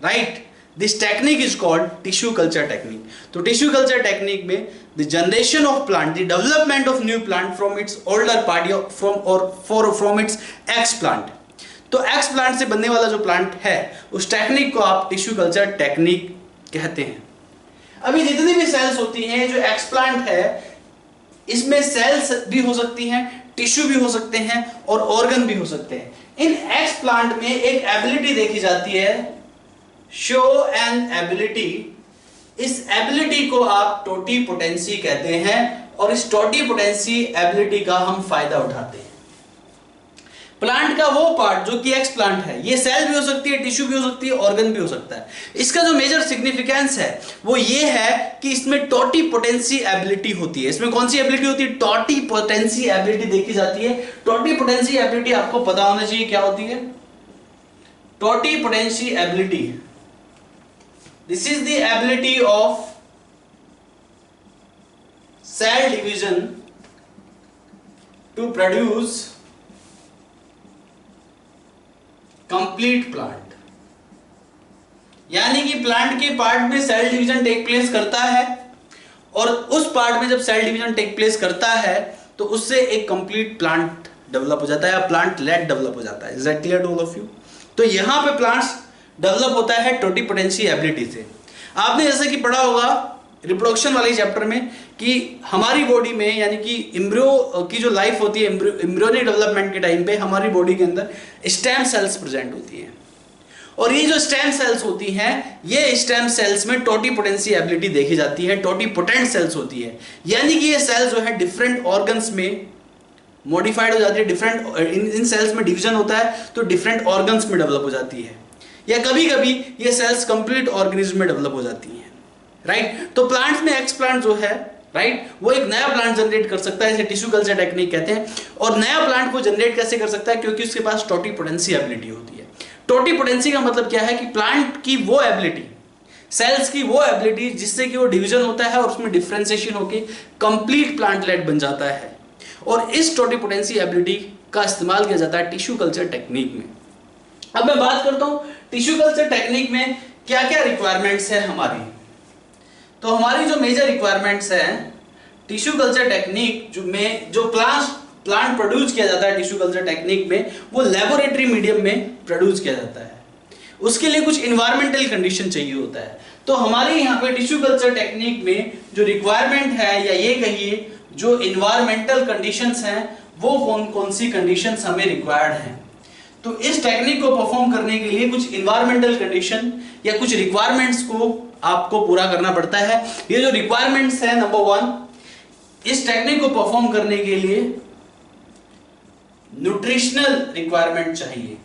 right, this technique is called tissue culture technique. तो टिश्यू कल्चर टेक्निक में the generation of plant, the development of new plant from its older part from its X plant. तो X plant से बनने वाला जो plant है, उस technique को आप टिश्यू कल्चर टेक्निक कहते हैं. अभी जितनी भी सेल्स होती हैं, जो X प्लांट है, इसमें सेल्स भी हो सकती हैं, टिश्यू भी हो सकते हैं और ऑर्गन भी हो सकते हैं. इन X प्लांट में एक एबिलिटी देखी जाती है, शो एन एबिलिटी. इस एबिलिटी को आप टोटीपोटेंसी कहते हैं और इस टोटीपोटेंसी एबिलिटी का हम फायदा उठाते हैं. प्लांट का वो पार्ट जो कि एक्स प्लांट है, ये सेल भी हो सकती है, टिश्यू भी हो सकती है, ऑर्गन भी हो सकता है. इसका जो मेजर सिग्निफिकेंस है वो ये है कि इसमें टोटीपोटेंसी एबिलिटी होती है. इसमें कौन सी एबिलिटी होती है? टोटीपोटेंसी एबिलिटी देखी जाती है. टोटीपोटेंसी एबिलिटी आपको पता होना चाहिए क्या होती है. Totipotency ability, this is the ability of cell division to produce complete plant. यानी कि प्लांट के पार्ट में सेल डिवीजन टेक प्लेस करता है, और उस पार्ट में जब सेल डिवीजन टेक प्लेस करता है तो उससे एक कंप्लीट प्लांट डेवलप हो जाता है, या प्लांट लेट डेवलप हो जाता है. Is that clear to all of you? तो यहां पे प्लांट्स डेवलप होता है टोटीपोटेंसी एबिलिटी से. आपने जैसे कि पढ़ा होगा रिप्रोडक्शन वाले चैप्टर में कि हमारी बॉडी में, यानी कि एम्ब्रियो की जो लाइफ होती है, एम्ब्रियोनिक डेवलपमेंट के टाइम पे हमारी बॉडी के अंदर स्टेम सेल्स प्रेजेंट होती हैं. और ये जो स्टेम सेल्स होती हैं, ये स्टेम सेल्स में टोटीपोटेंसी एबिलिटी देखी जाती है, टोटीपोटेंट सेल्स होती है. यानी कि ये सेल्स जो है डिफरेंट ऑर्गन्स में मॉडिफाइड हो जाती है. डिफरेंट इन सेल्स में डिवीजन होता है तो डिफरेंट ऑर्गन्स में डेवलप हो जाती है, या कभी कभी ये सेल्स कंप्लीट ऑर्गेनिज्म में डेवलप हो जाती हैं, राइट. तो प्लांट्स में एक्स प्लांट जो है, राइट, वो एक नया प्लांट जनरेट कर सकता है, इसे टिश्यू कल्चर टेक्निक कहते हैं. और नया प्लांट को जनरेट कैसे कर सकता है? क्योंकि उसके पास टोटीपोटेंसी एबिलिटी होती है. टोटीपोटेंसी का मतलब क्या है कि प्लांट की वो एबिलिटी, सेल्स की वो एबिलिटी जिससे कि वो डिवीजन होता है और उसमें डिफरेंशिएशन होकर कंप्लीट प्लांटलेट बन जाता है. और इस टोटीपोटेंसी एबिलिटी का इस्तेमाल किया जाता है टिश्यू कल्चर टेक्निक में. अब मैं बात करता हूं टिश्यू कल्चर टेक्निक में क्या क्या रिक्वायरमेंट्स है हमारी. तो हमारी जो मेजर रिक्वायरमेंट्स है टिश्यू कल्चर टेक्निक जो प्लांट प्रोड्यूस किया जाता है टिश्यू कल्चर टेक्निक में, वो लेबोरेटरी मीडियम में प्रोड्यूस किया जाता है. उसके लिए कुछ इन्वायरमेंटल कंडीशन चाहिए होता है. तो हमारे यहाँ पे टिश्यू कल्चर टेक्निक में जो रिक्वायरमेंट है, या ये कहिए जो इन्वायरमेंटल कंडीशंस हैं, वो कौन कौन सी कंडीशंस हमें रिक्वायर्ड हैं. तो इस टेक्निक को परफॉर्म करने के लिए कुछ इन्वायरमेंटल कंडीशन या कुछ रिक्वायरमेंट्स को आपको पूरा करना पड़ता है. ये जो रिक्वायरमेंट्स है, नंबर 1, इस टेक्निक को परफॉर्म करने के लिए न्यूट्रिशनल रिक्वायरमेंट चाहिए।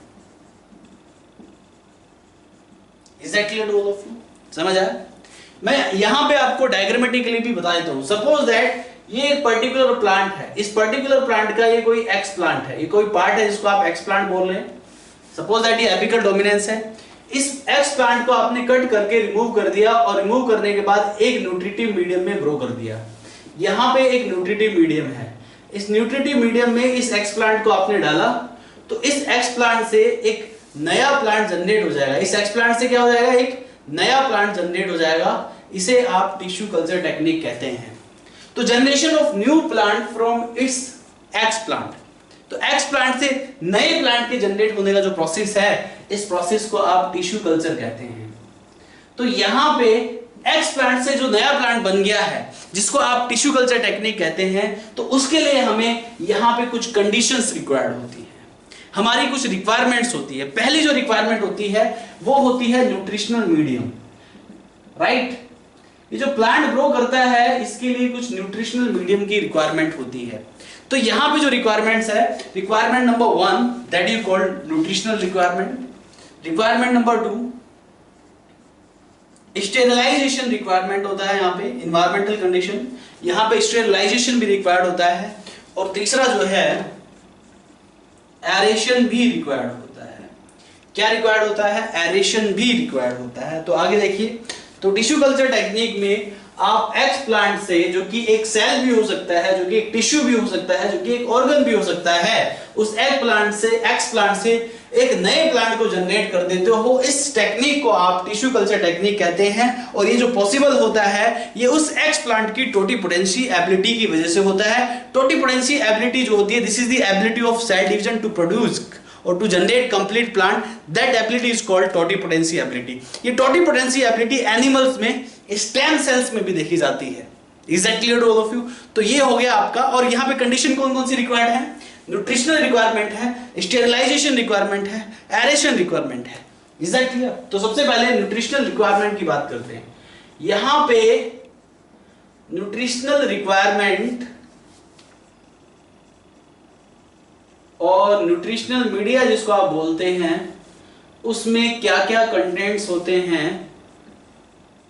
Is that clear to all of you? समझ आया? मैं यहां पे आपको डायग्रामेटिकली भी बता देता हूं। सपोज दैट ये एक पर्टिकुलर प्लांट है, इस पर्टिकुलर प्लांट का ये कोई एक्स प्लांट है, ये कोई पार्ट है जिसको आप एक्स प्लांट बोल रहे हैं। सपोज दैट ये एपिकल डोमिनेंस है। इस एक्स प्लांट को आपने कट करके रिमूव कर दिया और रिमूव करने के बाद एक न्यूट्रिटिव मीडियम में ग्रो कर दिया। यहां पे एक न्यूट्रिटिव मीडियम है, इस न्यूट्रिटिव मीडियम में इस एक्स प्लांट को आपने डाला तो इस एक्स प्लांट से एक नया प्लांट जनरेट हो जाएगा। इस एक्स प्लांट से क्या हो जाएगा? एक नया प्लांट जनरेट हो जाएगा। इसे आप टिश्यू कल्चर टेक्निक कहते हैं। तो generation of new plant from its x plant, तो एक्स प्लांट से नए प्लांट के जनरेट होने का जो प्रोसेस है, इस प्रोसेस को आप टिश्यू कल्चर कहते हैं। तो यहां पे एक्स प्लांट से जो नया प्लांट बन गया है, जिसको आप टिश्यू कल्चर टेक्निक कहते हैं, तो उसके लिए हमें यहां पे कुछ कंडीशंस रिक्वायर्ड होती है, हमारी कुछ रिक्वायरमेंट्स होती है। पहली जो रिक्वायरमेंट होती है वो होती है न्यूट्रिशनल मीडियम, राइट? ये जो प्लांट ग्रो करता है इसके लिए कुछ न्यूट्रिशनल मीडियम की रिक्वायरमेंट होती है। तो यहां पे जो रिक्वायरमेंट्स है, requirement number 1 that you called nutritional requirement. Requirement number 2 sterilisation requirement होता है। यहाँ पे इन्वायरमेंटल कंडीशन, यहाँ पे स्टेरिलाइजेशन भी रिक्वायर्ड होता है। और तीसरा जो है एरेशन भी रिक्वायर्ड होता है। क्या रिक्वायर्ड होता है? एरेशन भी रिक्वायर्ड होता है। तो आगे देखिए, तो टिश्यू कल्चर टेक्निक में आप एक्स प्लांट से, जो कि एक सेल भी हो सकता है, जो कि एक टिश्यू भी हो सकता है, जो कि एक ऑर्गन भी हो सकता है, उस एक्स प्लांट से एक नए प्लांट को जनरेट कर देते हो। इस टेक्निक को आप टिश्यू कल्चर टेक्निक कहते हैं। और ये जो पॉसिबल होता है, ये उस एक्स प्लांट की टोटिपोटेंसी एबिलिटी की वजह से होता है। टोटिपोटेंसी एबिलिटी जो होती है, this is the ability of cell division to produce or to generate complete plant. That ability is called totipotency ability. ये totipotency ability एनिमल्स में स्टेम सेल्स में भी देखी जाती है। Is that clear to all of you? तो ये हो गया आपका। और यहाँ पे कंडीशन कौन कौन सी रिक्वायर्ड है? न्यूट्रिशनल रिक्वायरमेंट है, स्टेरिलाइजेशन रिक्वायरमेंट है, एरेशन रिक्वायरमेंट है। Is that clear? तो सबसे पहले न्यूट्रिशनल रिक्वायरमेंट की बात करते हैं। यहाँ पे न्यूट्रिशनल रिक्वायरमेंट और न्यूट्रिशनल मीडिया जिसको आप बोलते हैं, उसमें क्या क्या कंटेंट्स होते हैं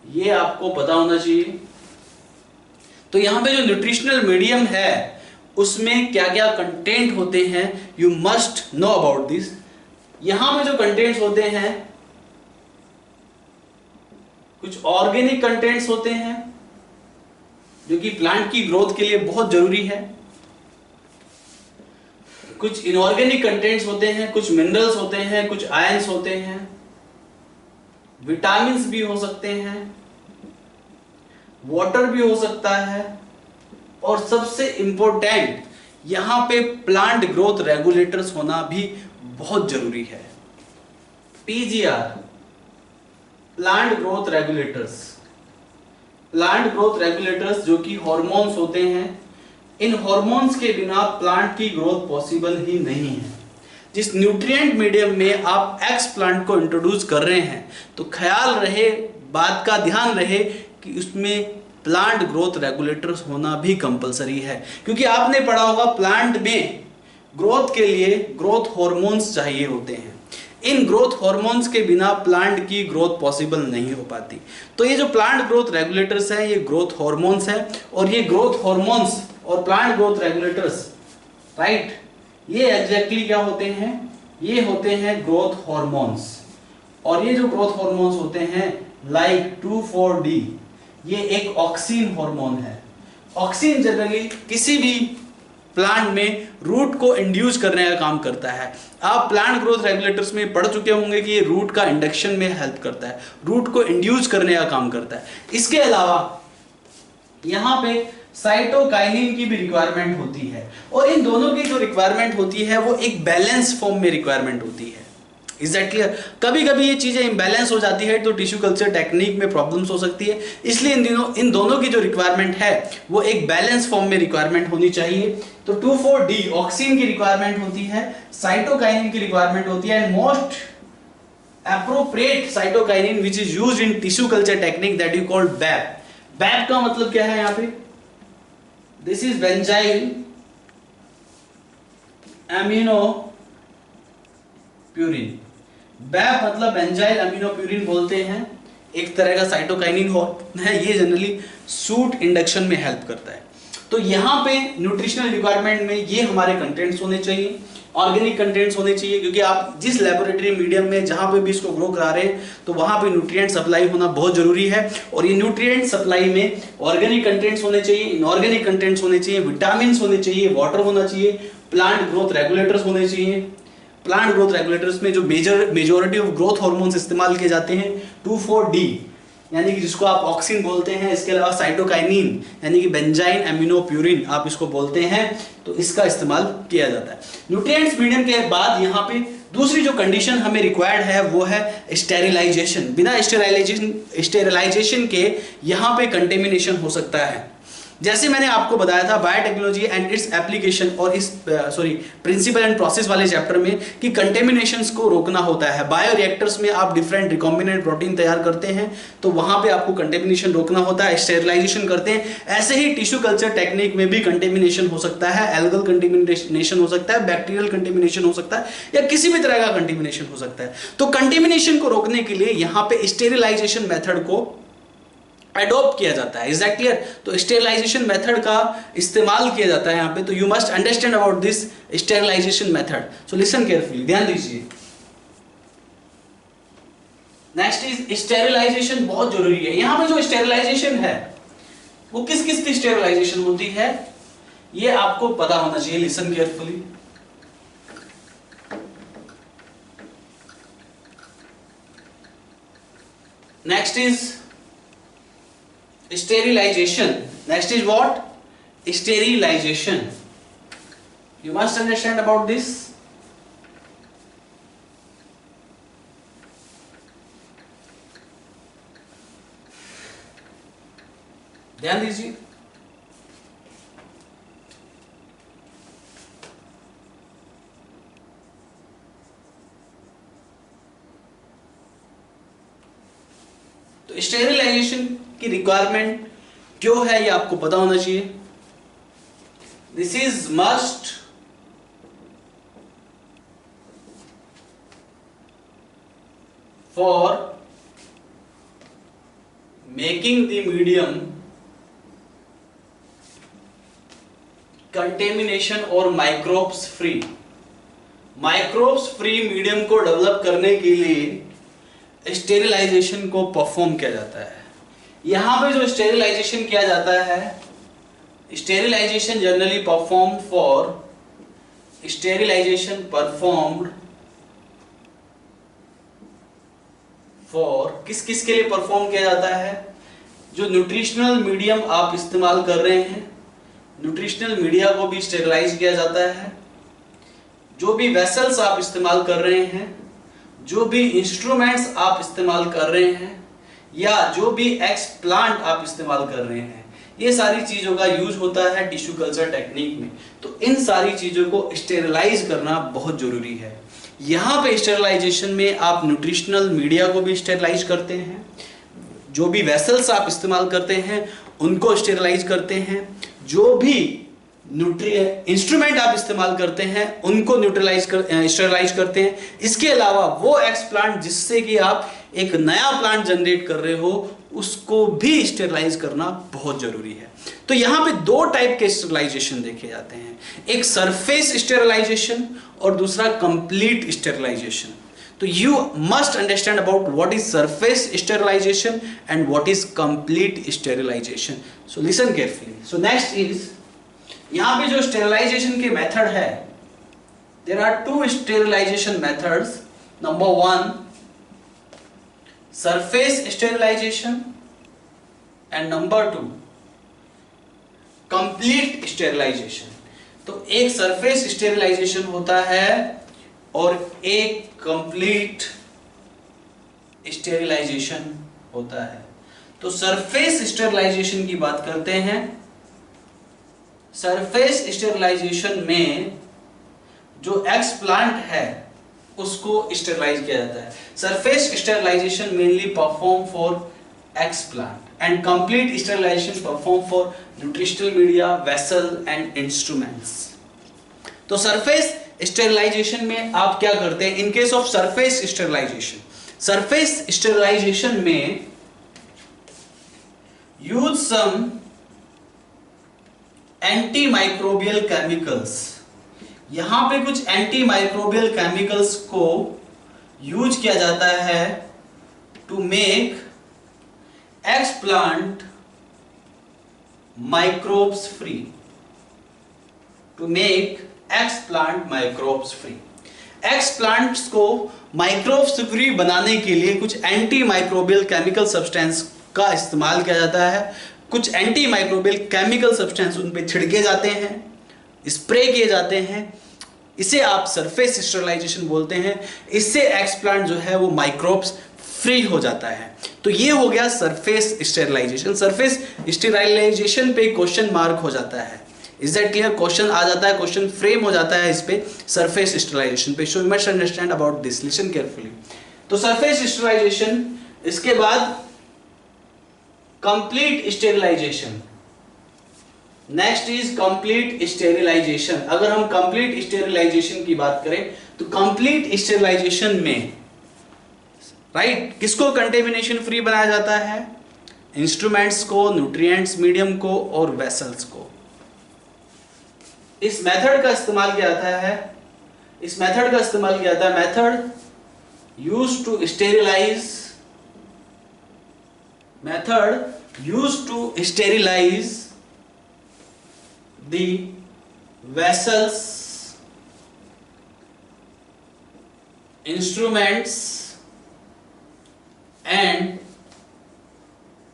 ये आपको पता होना चाहिए। तो यहां पे जो न्यूट्रिशनल मीडियम है उसमें क्या क्या कंटेंट होते हैं, you must know about this. यहां पे जो कंटेंट्स होते हैं, कुछ ऑर्गेनिक कंटेंट्स होते हैं जो कि प्लांट की ग्रोथ के लिए बहुत जरूरी है। कुछ इनऑर्गेनिक कंटेंट्स होते हैं, कुछ मिनरल्स होते हैं, कुछ आयंस होते हैं, विटामिन्स भी हो सकते हैं, वाटर भी हो सकता है, और सबसे इंपॉर्टेंट यहां पे प्लांट ग्रोथ रेगुलेटर्स होना भी बहुत जरूरी है। PGR, plant growth regulators. Plant growth regulators जो कि हॉर्मोन्स होते हैं, इन हॉर्मोन्स के बिना प्लांट की ग्रोथ पॉसिबल ही नहीं है। जिस न्यूट्रिएंट मीडियम में आप एक्स प्लांट को इंट्रोड्यूस कर रहे हैं, तो ख्याल रहे, बात का ध्यान रहे कि उसमें प्लांट ग्रोथ रेगुलेटर्स होना भी कंपलसरी है। क्योंकि आपने पढ़ा होगा प्लांट में ग्रोथ के लिए ग्रोथ हॉर्मोन्स चाहिए होते हैं। इन ग्रोथ हॉर्मोन्स के बिना प्लांट की ग्रोथ पॉसिबल नहीं हो पाती। तो ये जो प्लांट ग्रोथ रेगुलेटर्स हैं, ये ग्रोथ हॉर्मोन्स हैं। और ये ग्रोथ हॉर्मोन्स और प्लांट ग्रोथ रेगुलेटर्स, राइट, ये एग्जैक्टली क्या होते हैं? ये होते हैं ग्रोथ हॉर्मोन्स। और ये जो ग्रोथ हॉर्मोन्स होते हैं लाइक 2,4-D, ये एक ऑक्सिन हार्मोन है। ऑक्सिन जनरली किसी भी प्लांट में रूट को इंड्यूस करने का काम करता है। आप प्लांट ग्रोथ रेगुलेटर्स में पढ़ चुके होंगे कि ये रूट का इंडक्शन में हेल्प करता है, रूट को इंड्यूस करने का काम करता है। इसके अलावा यहाँ पे साइटोकाइनिन की भी रिक्वायरमेंट होती है। और इन दोनों की जो रिक्वायरमेंट होती है वो एक बैलेंस फॉर्म में रिक्वायरमेंट होती है। Is that clear? कभी कभी ये चीजें इम्बैलेंस हो जाती है तो टिश्यू कल्चर टेक्निक में प्रॉब्लम्स हो सकती है। इसलिए इन दोनों की जो रिक्वायरमेंट है वो एक बैलेंस फॉर्म में रिक्वायरमेंट होनी चाहिए। तो 2,4-D ऑक्सिन की रिक्वायरमेंट होती है, साइटोकाइनिन की रिक्वायरमेंट होती है, and most appropriate cytokinin which is used in tissue culture technique that you called BAP। BAP का मतलब क्या है? यहाँ पे this is benzyl amino purine. Bap मतलब बेंजाइल अमीनोप्यूरिन बोलते हैं, एक तरह का साइटोकाइनिन है, ये जनरली सूट इंडक्शन में हेल्प करता है। तो यहाँ पे न्यूट्रिशनल रिक्वायरमेंट में ये हमारे कंटेंट्स होने चाहिए, ऑर्गेनिक कंटेंट्स होने चाहिए, क्योंकि आप जिस लेबोरेटरी मीडियम में जहाँ पे भी इसको ग्रो करा रहे हैं तो वहाँ पे न्यूट्रिएंट सप्लाई होना बहुत जरूरी है। और ये न्यूट्रिएंट सप्लाई में ऑर्गेनिक कंटेंट्स होने चाहिए, इनऑर्गेनिक कंटेंट्स होने चाहिए, विटामिन होने चाहिए, वाटर होना चाहिए, प्लांट ग्रोथ रेगुलेटर्स होने चाहिए। प्लांट ग्रोथ रेगुलेटर्स में जो मेजॉरिटी ऑफ ग्रोथ हार्मोन्स इस्तेमाल किए जाते हैं 2,4-D यानी कि जिसको आप ऑक्सिन बोलते हैं, इसके अलावा साइटोकाइनिन यानी कि बेंजाइन एमिनोप्यूरिन आप इसको बोलते हैं, तो इसका इस्तेमाल किया जाता है। न्यूट्रिएंट्स मीडियम के बाद यहाँ पे दूसरी जो कंडीशन हमें रिक्वायर्ड है वो है स्टेरिलाइजेशन। बिना स्टेरिलाइजेशन के यहाँ पे कंटेमिनेशन हो सकता है। जैसे मैंने आपको बताया था बायोटेक्नोलॉजी एंड इट्स एप्लीकेशन और इस प्रिंसिपल एंड प्रोसेस वाले चैप्टर में कि कंटेमिनेशंस को रोकना होता है। बायो रिएक्टर्स में आप डिफरेंट रिकॉम्बिनेंट प्रोटीन तैयार करते हैं तो वहां पे आपको कंटेमिनेशन रोकना होता है, स्टेरिलाइजेशन करते हैं। ऐसे ही टिश्यू कल्चर टेक्निक में भी कंटेमिनेशन हो सकता है, एल्गल कंटेमिनेशन हो सकता है, बैक्टीरियल कंटेमिनेशन हो सकता है, या किसी भी तरह का कंटेमिनेशन हो सकता है। तो कंटेमिनेशन को रोकने के लिए यहाँ पे स्टेरिलाइजेशन मेथड को अडॉप्ट किया जाता है। Is that clear? तो स्टेरिलाइजेशन मेथड का इस्तेमाल किया जाता है यहाँ पे। तो you must understand about this sterilisation method. So listen carefully, ध्यान दीजिए। नेक्स्ट इज स्टेरिलाइजेशन, बहुत जरूरी है। यहाँ पे जो स्टेरिलाइजेशन है वो किस किस की स्टेरिलाइजेशन होती है ये आपको पता होना चाहिए। Listen carefully. Next is sterilization. Next is what? Sterilization. You must understand about this. ध्यान दीजिए। तो स्टेरिलाइजेशन की रिक्वायरमेंट क्यों है ये आपको पता होना चाहिए। This is must for making the medium contamination और microbes free. Microbes free medium को डेवलप करने के लिए स्टेरिलाइजेशन को परफॉर्म किया जाता है। यहां पे जो स्टेरिलाइजेशन किया जाता है, sterilisation generally perform for sterilisation performed for किस किस के लिए परफॉर्म किया जाता है? जो न्यूट्रिशनल मीडियम आप इस्तेमाल कर रहे हैं, न्यूट्रिशनल मीडिया को भी स्टेरिलाइज किया जाता है। जो भी वेसल्स आप इस्तेमाल कर रहे हैं, जो भी इंस्ट्रूमेंट्स आप इस्तेमाल कर रहे हैं, या जो भी एक्सप्लांट आप इस्तेमाल कर रहे हैं, ये सारी चीजों का यूज होता है टिश्यू कल्चर टेक्निक में। तो इन सारी चीजों को स्टेरिलाइज करना बहुत जरूरी है। यहाँ पे स्टेरिलाइजेशन में आप न्यूट्रिशनल मीडिया को भी स्टेरिलाइज करते हैं, जो भी वेसल्स आप इस्तेमाल करते हैं उनको स्टेरिलाइज करते हैं, जो भी इंस्ट्रूमेंट आप इस्तेमाल करते हैं उनको स्टेरिलाइज करते हैं। इसके अलावा वो एक्सप्लांट जिससे कि आप एक नया प्लांट जनरेट कर रहे हो उसको भी स्टेरिलाइज करना बहुत जरूरी है। तो यहाँ पे दो टाइप के स्टेरिलाइजेशन देखे जाते हैं, एक सरफेस स्टेरिलाइजेशन और दूसरा कंप्लीट स्टेरिलाइजेशन। तो you must understand about what is surface sterilisation and what is complete sterilisation. So listen carefully. So next is, यहाँ पे जो स्टेरिलाइजेशन के मेथड है, there are two sterilisation methods. Number 1 surface sterilisation and number 2 complete sterilisation. तो एक surface sterilisation होता है और एक कंप्लीट स्टेरिलाइजेशन होता है। तो सरफेस स्टेरिलाइजेशन की बात करते हैं। सरफेस स्टेरिलाइजेशन में जो एक्सप्लांट है उसको स्टेरिलाइज किया जाता है। Surface sterilisation mainly perform for explant and complete sterilization performed for nutritional media, vessel and instruments. तो सरफेस स्टेरिलाइजेशन में आप क्या करते हैं? In case of surface sterilization में use some anti microbial chemicals. यहां पे कुछ एंटी माइक्रोबियल केमिकल्स को यूज किया जाता है to make explant microbes free, to make explant microbes free. Explants को माइक्रोब्स फ्री बनाने के लिए कुछ एंटी माइक्रोबियल केमिकल सब्सटेंस का इस्तेमाल किया जाता है। कुछ एंटी माइक्रोबियल केमिकल सब्सटेंस उन पे छिड़के जाते हैं, स्प्रे किए जाते हैं। इसे आप सरफेस स्टेरिलाइजेशन बोलते हैं। इससे एक्सप्लांट जो है वो माइक्रोब्स फ्री हो जाता है। तो ये हो गया सरफेस स्टेरिलाइजेशन। सरफेस स्टेरिलाइजेशन पे क्वेश्चन मार्क हो जाता है। Is that clear? क्वेश्चन आ जाता है, क्वेश्चन फ्रेम हो जाता है इस पे सरफेस स्टेरिलाइजेशन पे। So you must understand about this, listen carefully. तो सरफेस स्टेरिलाइजेशन, इसके बाद complete sterilisation. Next is complete sterilisation. अगर हम कंप्लीट स्टेरिलाइजेशन की बात करें तो कंप्लीट स्टेरिलाइजेशन में राइट किसको कंटेमिनेशन फ्री बनाया जाता है? इंस्ट्रूमेंट्स को, न्यूट्रिएंट्स मीडियम को और वेसल्स को। इस मेथड का इस्तेमाल किया जाता है, method used to sterilise, the vessels, instruments and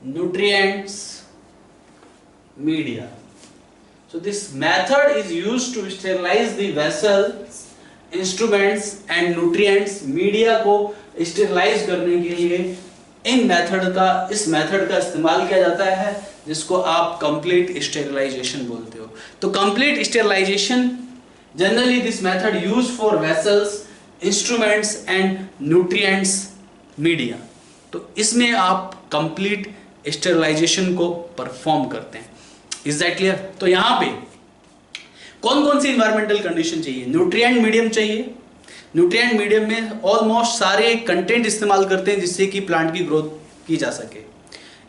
nutrients media. So this method is used to sterilize the vessels, instruments and nutrients media को sterilize करने के लिए इस मेथड का इस्तेमाल किया जाता है, जिसको आप कंप्लीट स्टेरिलाइजेशन बोलते हो। तो complete sterilisation generally this method use for vessels, instruments and nutrients media. तो इसमें आप कंप्लीट स्टेरिलाइजेशन को परफॉर्म करते हैं। Is that clear? तो यहां पे कौन कौन सी इन्वायरमेंटल कंडीशन चाहिए? न्यूट्रिएंट मीडियम चाहिए। न्यूट्रिएंट मीडियम में ऑलमोस्ट सारे कंटेंट इस्तेमाल करते हैं जिससे कि प्लांट की ग्रोथ की जा सके।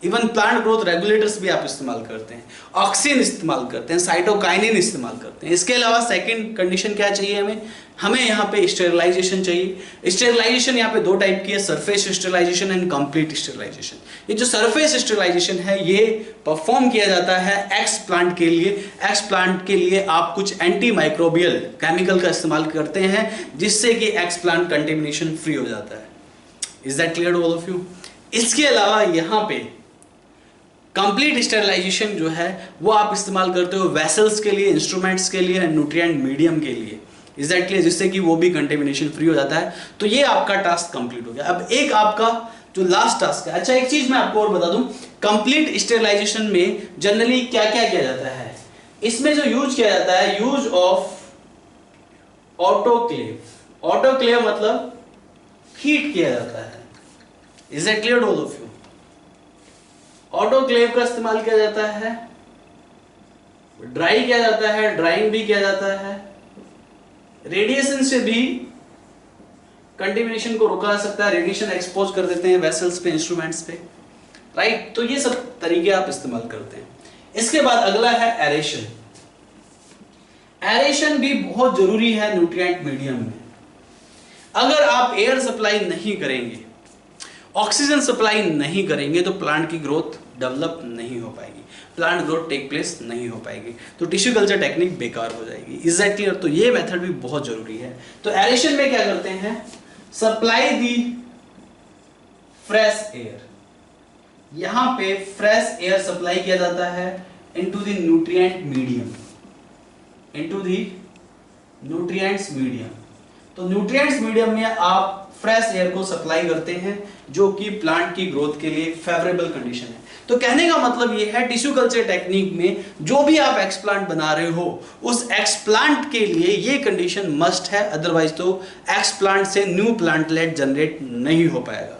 इवन प्लांट ग्रोथ रेगुलेटर्स भी आप इस्तेमाल करते हैं, ऑक्सीजन इस्तेमाल करते हैं, साइटोकाइनिन इस्तेमाल करते हैं। इसके अलावा सेकंड कंडीशन क्या चाहिए? हमें यहाँ पे स्टेरिलाइजेशन चाहिए। स्टेरिलाइजेशन यहाँ पे दो टाइप की है, surface sterilisation and complete sterilisation. ये जो सरफेस स्टेरिलाइजेशन है ये परफॉर्म किया जाता है एक्स प्लांट के लिए। एक्स प्लांट के लिए आप कुछ एंटी माइक्रोबियल केमिकल का इस्तेमाल करते हैं जिससे कि एक्स प्लांट कंटेमिनेशन फ्री हो जाता है। Is that clear to all of you? इसके अलावा यहाँ पे कंप्लीट स्टेरिलाइजेशन जो है वो आप इस्तेमाल करते हो वेसल्स के लिए, इंस्ट्रूमेंट्स के लिए, न्यूट्रिएंट मीडियम के लिए। Is that clear? जिससे कि वो भी कंटेमिनेशन फ्री हो जाता है। तो ये आपका टास्क कंप्लीट हो गया। अब एक आपका जो लास्ट टास्क है, अच्छा एक चीज मैं आपको और बता दूं, कंप्लीट स्टेरिलाइजेशन में जनरली क्या क्या किया जाता है? इसमें जो यूज किया जाता है, यूज ऑफ ऑटोक्लेव। ऑटोक्लेव मतलब हीट किया जाता है। Is that clear to all of you? Autoclave का इस्तेमाल किया जाता है, ड्राई किया जाता है, ड्राइंग भी किया जाता है, रेडिएशन से भी कंटेमिनेशन को रोका जा सकता है। रेडिएशन एक्सपोज कर देते हैं वेसल्स पे, इंस्ट्रूमेंट्स पे, राइट? तो ये सब तरीके आप इस्तेमाल करते हैं। इसके बाद अगला है एरेशन। एरेशन भी बहुत जरूरी है न्यूट्रिएंट मीडियम में। अगर आप एयर सप्लाई नहीं करेंगे, ऑक्सीजन सप्लाई नहीं करेंगे तो प्लांट की ग्रोथ डेवलप नहीं हो पाएगी, प्लांट ग्रोथ टेक प्लेस नहीं हो पाएगी, तो टिश्यू कल्चर टेक्निक बेकार हो जाएगी। Is that clear? तो ये मेथड भी बहुत जरूरी है। तो एरेशन में क्या करते हैं? सप्लाई दी फ्रेश एयर। यहां पे फ्रेश एयर सप्लाई किया जाता है into the nutrient medium, into the nutrients medium. तो न्यूट्रिएंट्स मीडियम में आप फ्रेश एयर को सप्लाई करते हैं जो कि प्लांट की ग्रोथ के लिए फेवरेबल कंडीशन है। तो कहने का मतलब ये है टिश्यू कल्चर टेक्निक में जो भी आप एक्सप्लांट बना रहे हो उस एक्सप्लांट के लिए ये कंडीशन मस्ट है, अदरवाइज तो एक्सप्लांट से न्यू प्लांटलेट जनरेट नहीं हो पाएगा।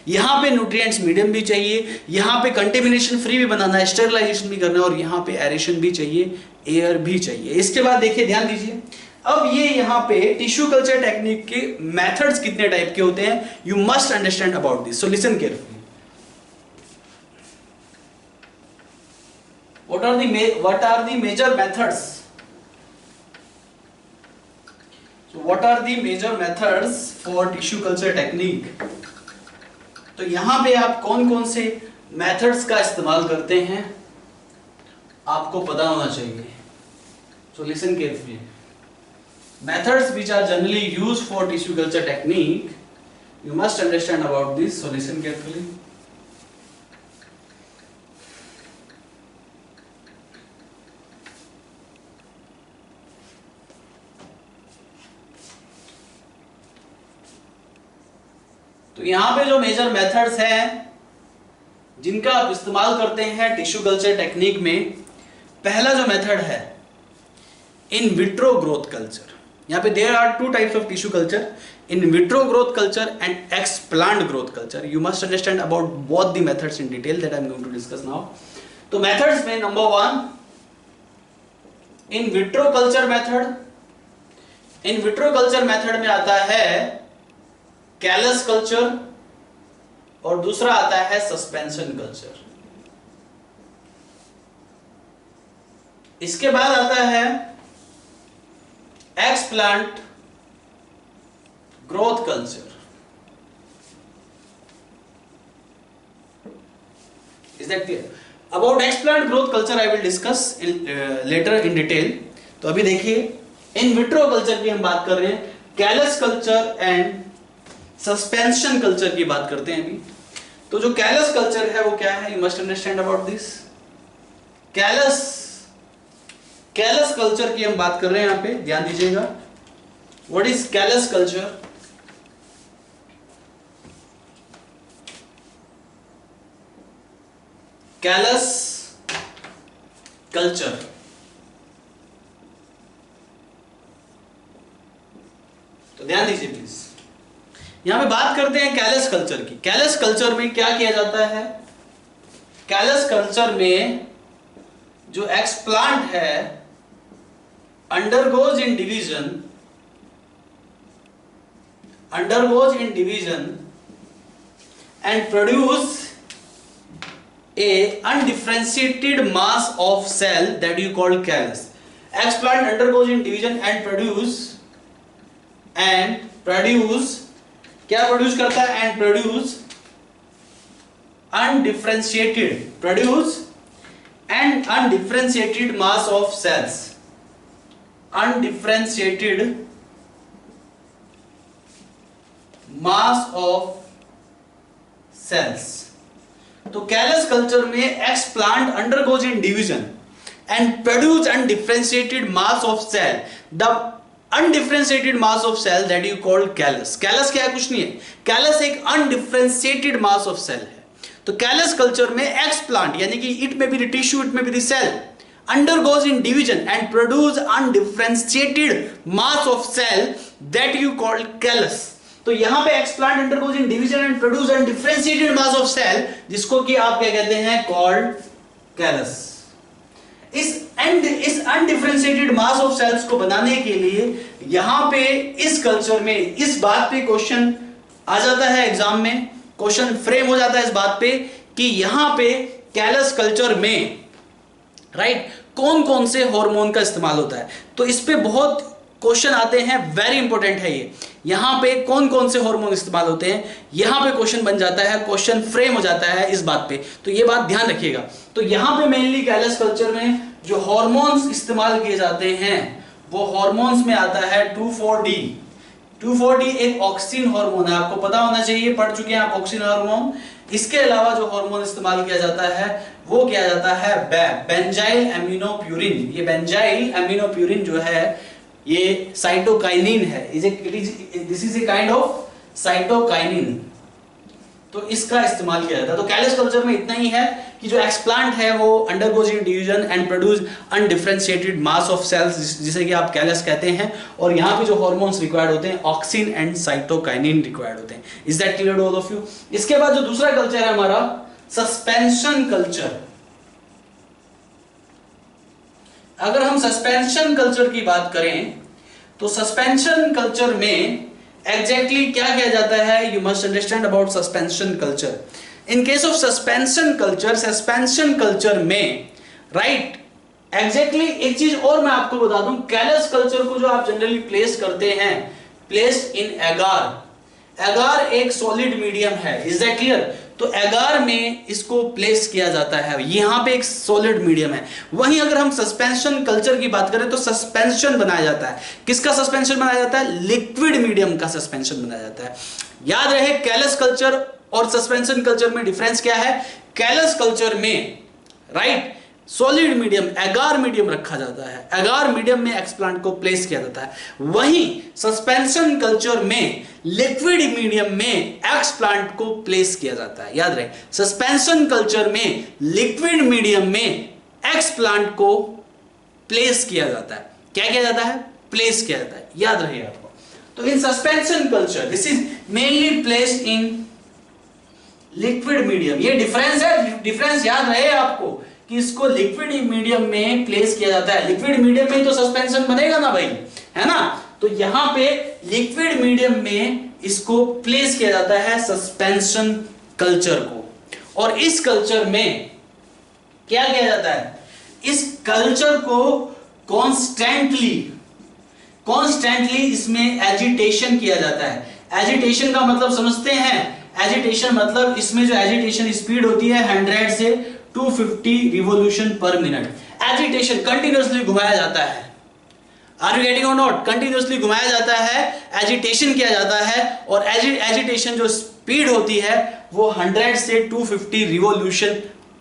यहाँ पे न्यूट्रिएंट्स मीडियम भी चाहिए, यहाँ पे कंटेमिनेशन फ्री भी बनाना है, स्टेरिलाइजेशन भी करना है, और यहाँ पे एरेशन भी चाहिए, एयर भी चाहिए। इसके बाद देखिए, ध्यान दीजिए, अब ये यहाँ पे टिश्यू कल्चर टेक्निक के मेथड्स कितने टाइप के होते हैं, you must understand about this, so listen carefully. what are the major methods? So what are the major methods for tissue culture technique? तो यहां पे आप कौन कौन से मेथड्स का इस्तेमाल करते हैं आपको पता होना चाहिए। So listen carefully. Methods which are generally used for tissue culture technique, you must understand about this, so listen carefully. तो यहां पे जो मेजर मेथड्स हैं जिनका आप इस्तेमाल करते हैं टिश्यू कल्चर टेक्निक में, पहला जो मेथड है इन विट्रो ग्रोथ कल्चर। यहां पे there are two types of tissue culture, in vitro growth culture and explant growth culture. You must understand about both the methods in detail that I am going to discuss now. तो methods में number 1 in vitro culture method. In vitro culture method में आता है callus culture और दूसरा आता है suspension culture. इसके बाद आता है explant growth culture. Is that clear? About explant growth culture I will discuss later in detail. तो अभी देखिए, इन विट्रो कल्चर की हम बात कर रहे हैं, callus culture and suspension culture की बात करते हैं अभी। तो जो कैलस कल्चर है वो क्या है, you must understand about this. Callus culture की हम बात कर रहे हैं, यहां पे ध्यान दीजिएगा। What is callus culture? Callus culture तो ध्यान दीजिए प्लीज। यहां पे बात करते हैं कैलस कल्चर की। कैलस कल्चर में क्या किया जाता है, कैलस कल्चर में जो एक्सप्लांट है undergoes in division and produce a undifferentiated mass of cell that you call callus. Explant undergoes in division and produce क्या प्रोड्यूस करता है, and produce undifferentiated mass of cells. Undifferentiated mass of cells. तो callus culture में explant undergoes in division and produce undifferentiated mass of cell. The undifferentiated mass of cell that you call callus. Callus क्या है, कुछ नहीं है, callus एक undifferentiated mass of cell है। तो कैलस कल्चर में एक्सप्लांट यानी कि it may be the tissue, it may be the cell, undergoes in division and produce undifferentiated mass of cell that you call callus. तो यहां पे explant undergoes in division and produce undifferentiated mass of cell, जिसको कि आप क्या कहते हैं, called callus. इस अनडिफरेंशिएटेड मास ऑफ सेल्स को बनाने के लिए यहां पे इस कल्चर में इस बात पे क्वेश्चन आ जाता है, एग्जाम में क्वेश्चन फ्रेम हो जाता है इस बात पे कि यहां पे कैलस कल्चर में राइट कौन कौन से हार्मोन का इस्तेमाल होता है। तो इस पे बहुत क्वेश्चन आते हैं, वेरी इंपॉर्टेंट है ये। यहां पे कौन कौन से हार्मोन इस्तेमाल होते हैं, यहां पे क्वेश्चन बन जाता है, क्वेश्चन फ्रेम हो जाता है इस बात पे। तो ये बात ध्यान रखिएगा। तो यहां पे मेनली कैलस कल्चर में जो हार्मोन्स इस्तेमाल किए जाते हैं वो हार्मोन्स में आता है 2,4-D। 2,4-D एक ऑक्सिन हार्मोन है, आपको पता होना चाहिए, पढ़ चुके हैं आप ऑक्सिन हार्मोन। इसके अलावा जो हार्मोन इस्तेमाल किया जाता है वो किया जाता है बेंजाइल एमिनोप्यूरिन। ये बेंजाइल एमिनोप्यूरिन जो है ये साइटोकाइनिन है, this is a kind of cytokinin. तो इसका इस्तेमाल किया जाता है। तो कैलस कल्चर में इतना ही है कि जो एक्सप्लांट है वो undergoes in division and produce undifferentiated mass of cells, जिसे कि आप कैलस कहते हैं, और यहाँ पे जो हार्मोन्स रिक्वायर्ड होते हैं ऑक्सिन एंड साइटोकाइनिन रिक्वायर्ड होते हैं। Is that clear to all of you? इसके बाद जो दूसरा कल्चर है हमारा सस्पेंशन कल्चर। अगर हम सस्पेंशन कल्चर की बात करें तो सस्पेंशन कल्चर में एग्जैक्टली क्या किया जाता है, you must understand about suspension culture. In case of suspension culture में राइट एग्जैक्टली एक चीज और मैं आपको बता दूं, कैलस कल्चर को जो आप जनरली प्लेस करते हैं, प्लेस इन एगार। एगार एक सॉलिड मीडियम है, इज दैट क्लियर? तो एगार में इसको प्लेस किया जाता है, यहां पे एक सॉलिड मीडियम है। वहीं अगर हम सस्पेंशन कल्चर की बात करें तो सस्पेंशन बनाया जाता है। किसका सस्पेंशन बनाया जाता है? लिक्विड मीडियम का सस्पेंशन बनाया जाता है। याद रहे कैलस कल्चर और सस्पेंशन कल्चर में डिफरेंस क्या है? कैलस कल्चर में राइट सॉलिड मीडियम एगार मीडियम रखा जाता है, एगार मीडियम में एक्सप्लांट को प्लेस किया जाता है। वहीं सस्पेंशन कल्चर में लिक्विड मीडियम में एक्सप्लांट को प्लेस किया जाता है। याद रहे सस्पेंशन कल्चर में लिक्विड मीडियम में एक्सप्लांट को प्लेस किया जाता है। क्या किया जाता है? प्लेस किया जाता है। याद रहे आपको। तो in suspension culture this is mainly placed in liquid medium. ये डिफरेंस है, डिफरेंस याद रहे आपको कि इसको लिक्विड मीडियम में प्लेस किया जाता है। लिक्विड मीडियम में ही तो सस्पेंशन बनेगा ना भाई, है ना? तो यहां पे लिक्विड मीडियम में इसको प्लेस किया जाता है सस्पेंशन कल्चर को। और इस कल्चर में क्या किया जाता है? इस कल्चर को कॉन्स्टेंटली इसमें एजिटेशन किया जाता है। एजिटेशन का मतलब समझते हैं? एजिटेशन मतलब इसमें जो एजिटेशन स्पीड होती है 100 से 250 रिवॉल्यूशन पर मिनट। एजिटेशन कंटिन्यूअसली घुमाया जाता है। Are you getting or not? Continuously घुमाया जाता है, एजिटेशन किया जाता है, और एजिटेशन जो स्पीड होती है वो 100 से 250 रिवॉल्यूशन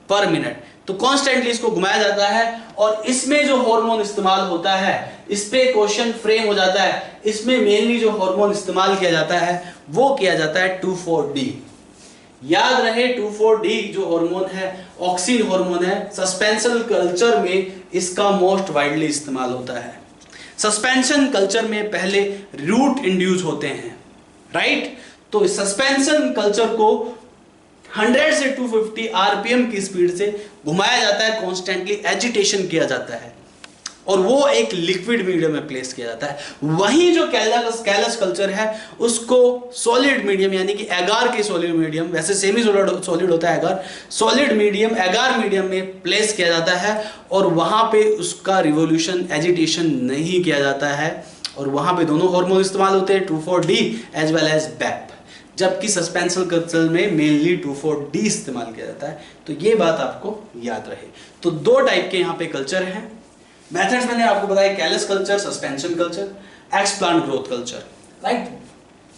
पर मिनट। तो कॉन्स्टेंटली इसको घुमाया जाता है। और इसमें जो हार्मोन इस्तेमाल होता है, इस पे क्वेश्चन फ्रेम हो जाता है। इसमें मेनली जो हार्मोन इस्तेमाल किया जाता है वो किया जाता है 2,4-D। याद रहे 2,4-D जो हार्मोन है ऑक्सिन हार्मोन है। सस्पेंशन कल्चर में इसका मोस्ट वाइडली इस्तेमाल होता है। सस्पेंशन कल्चर में पहले रूट इंड्यूस होते हैं राइट। तो सस्पेंशन कल्चर को 100 से 250 आरपीएम की स्पीड से घुमाया जाता है, कॉन्स्टेंटली एजिटेशन किया जाता है, और वो एक लिक्विड मीडियम में प्लेस किया जाता है। वहीं जो कैलस कल्चर है उसको सॉलिड मीडियम यानी कि एगार के सॉलिड मीडियम, वैसे सेमी सॉलिड होता है एगार, सॉलिड मीडियम एगार मीडियम में प्लेस किया जाता है, और वहां पे उसका रिवॉल्यूशन एजिटेशन नहीं किया जाता है। और वहां पे दोनों हार्मोन इस्तेमाल होते हैं 2,4-D as well as BAP, जबकि सस्पेंशन कल्चर में मेनली 2,4-D इस्तेमाल किया जाता है। तो ये बात आपको याद रहे। तो दो टाइप के यहाँ पे कल्चर हैं। मेथड्स मैंने आपको बताया, callus culture, suspension culture, explant growth culture right.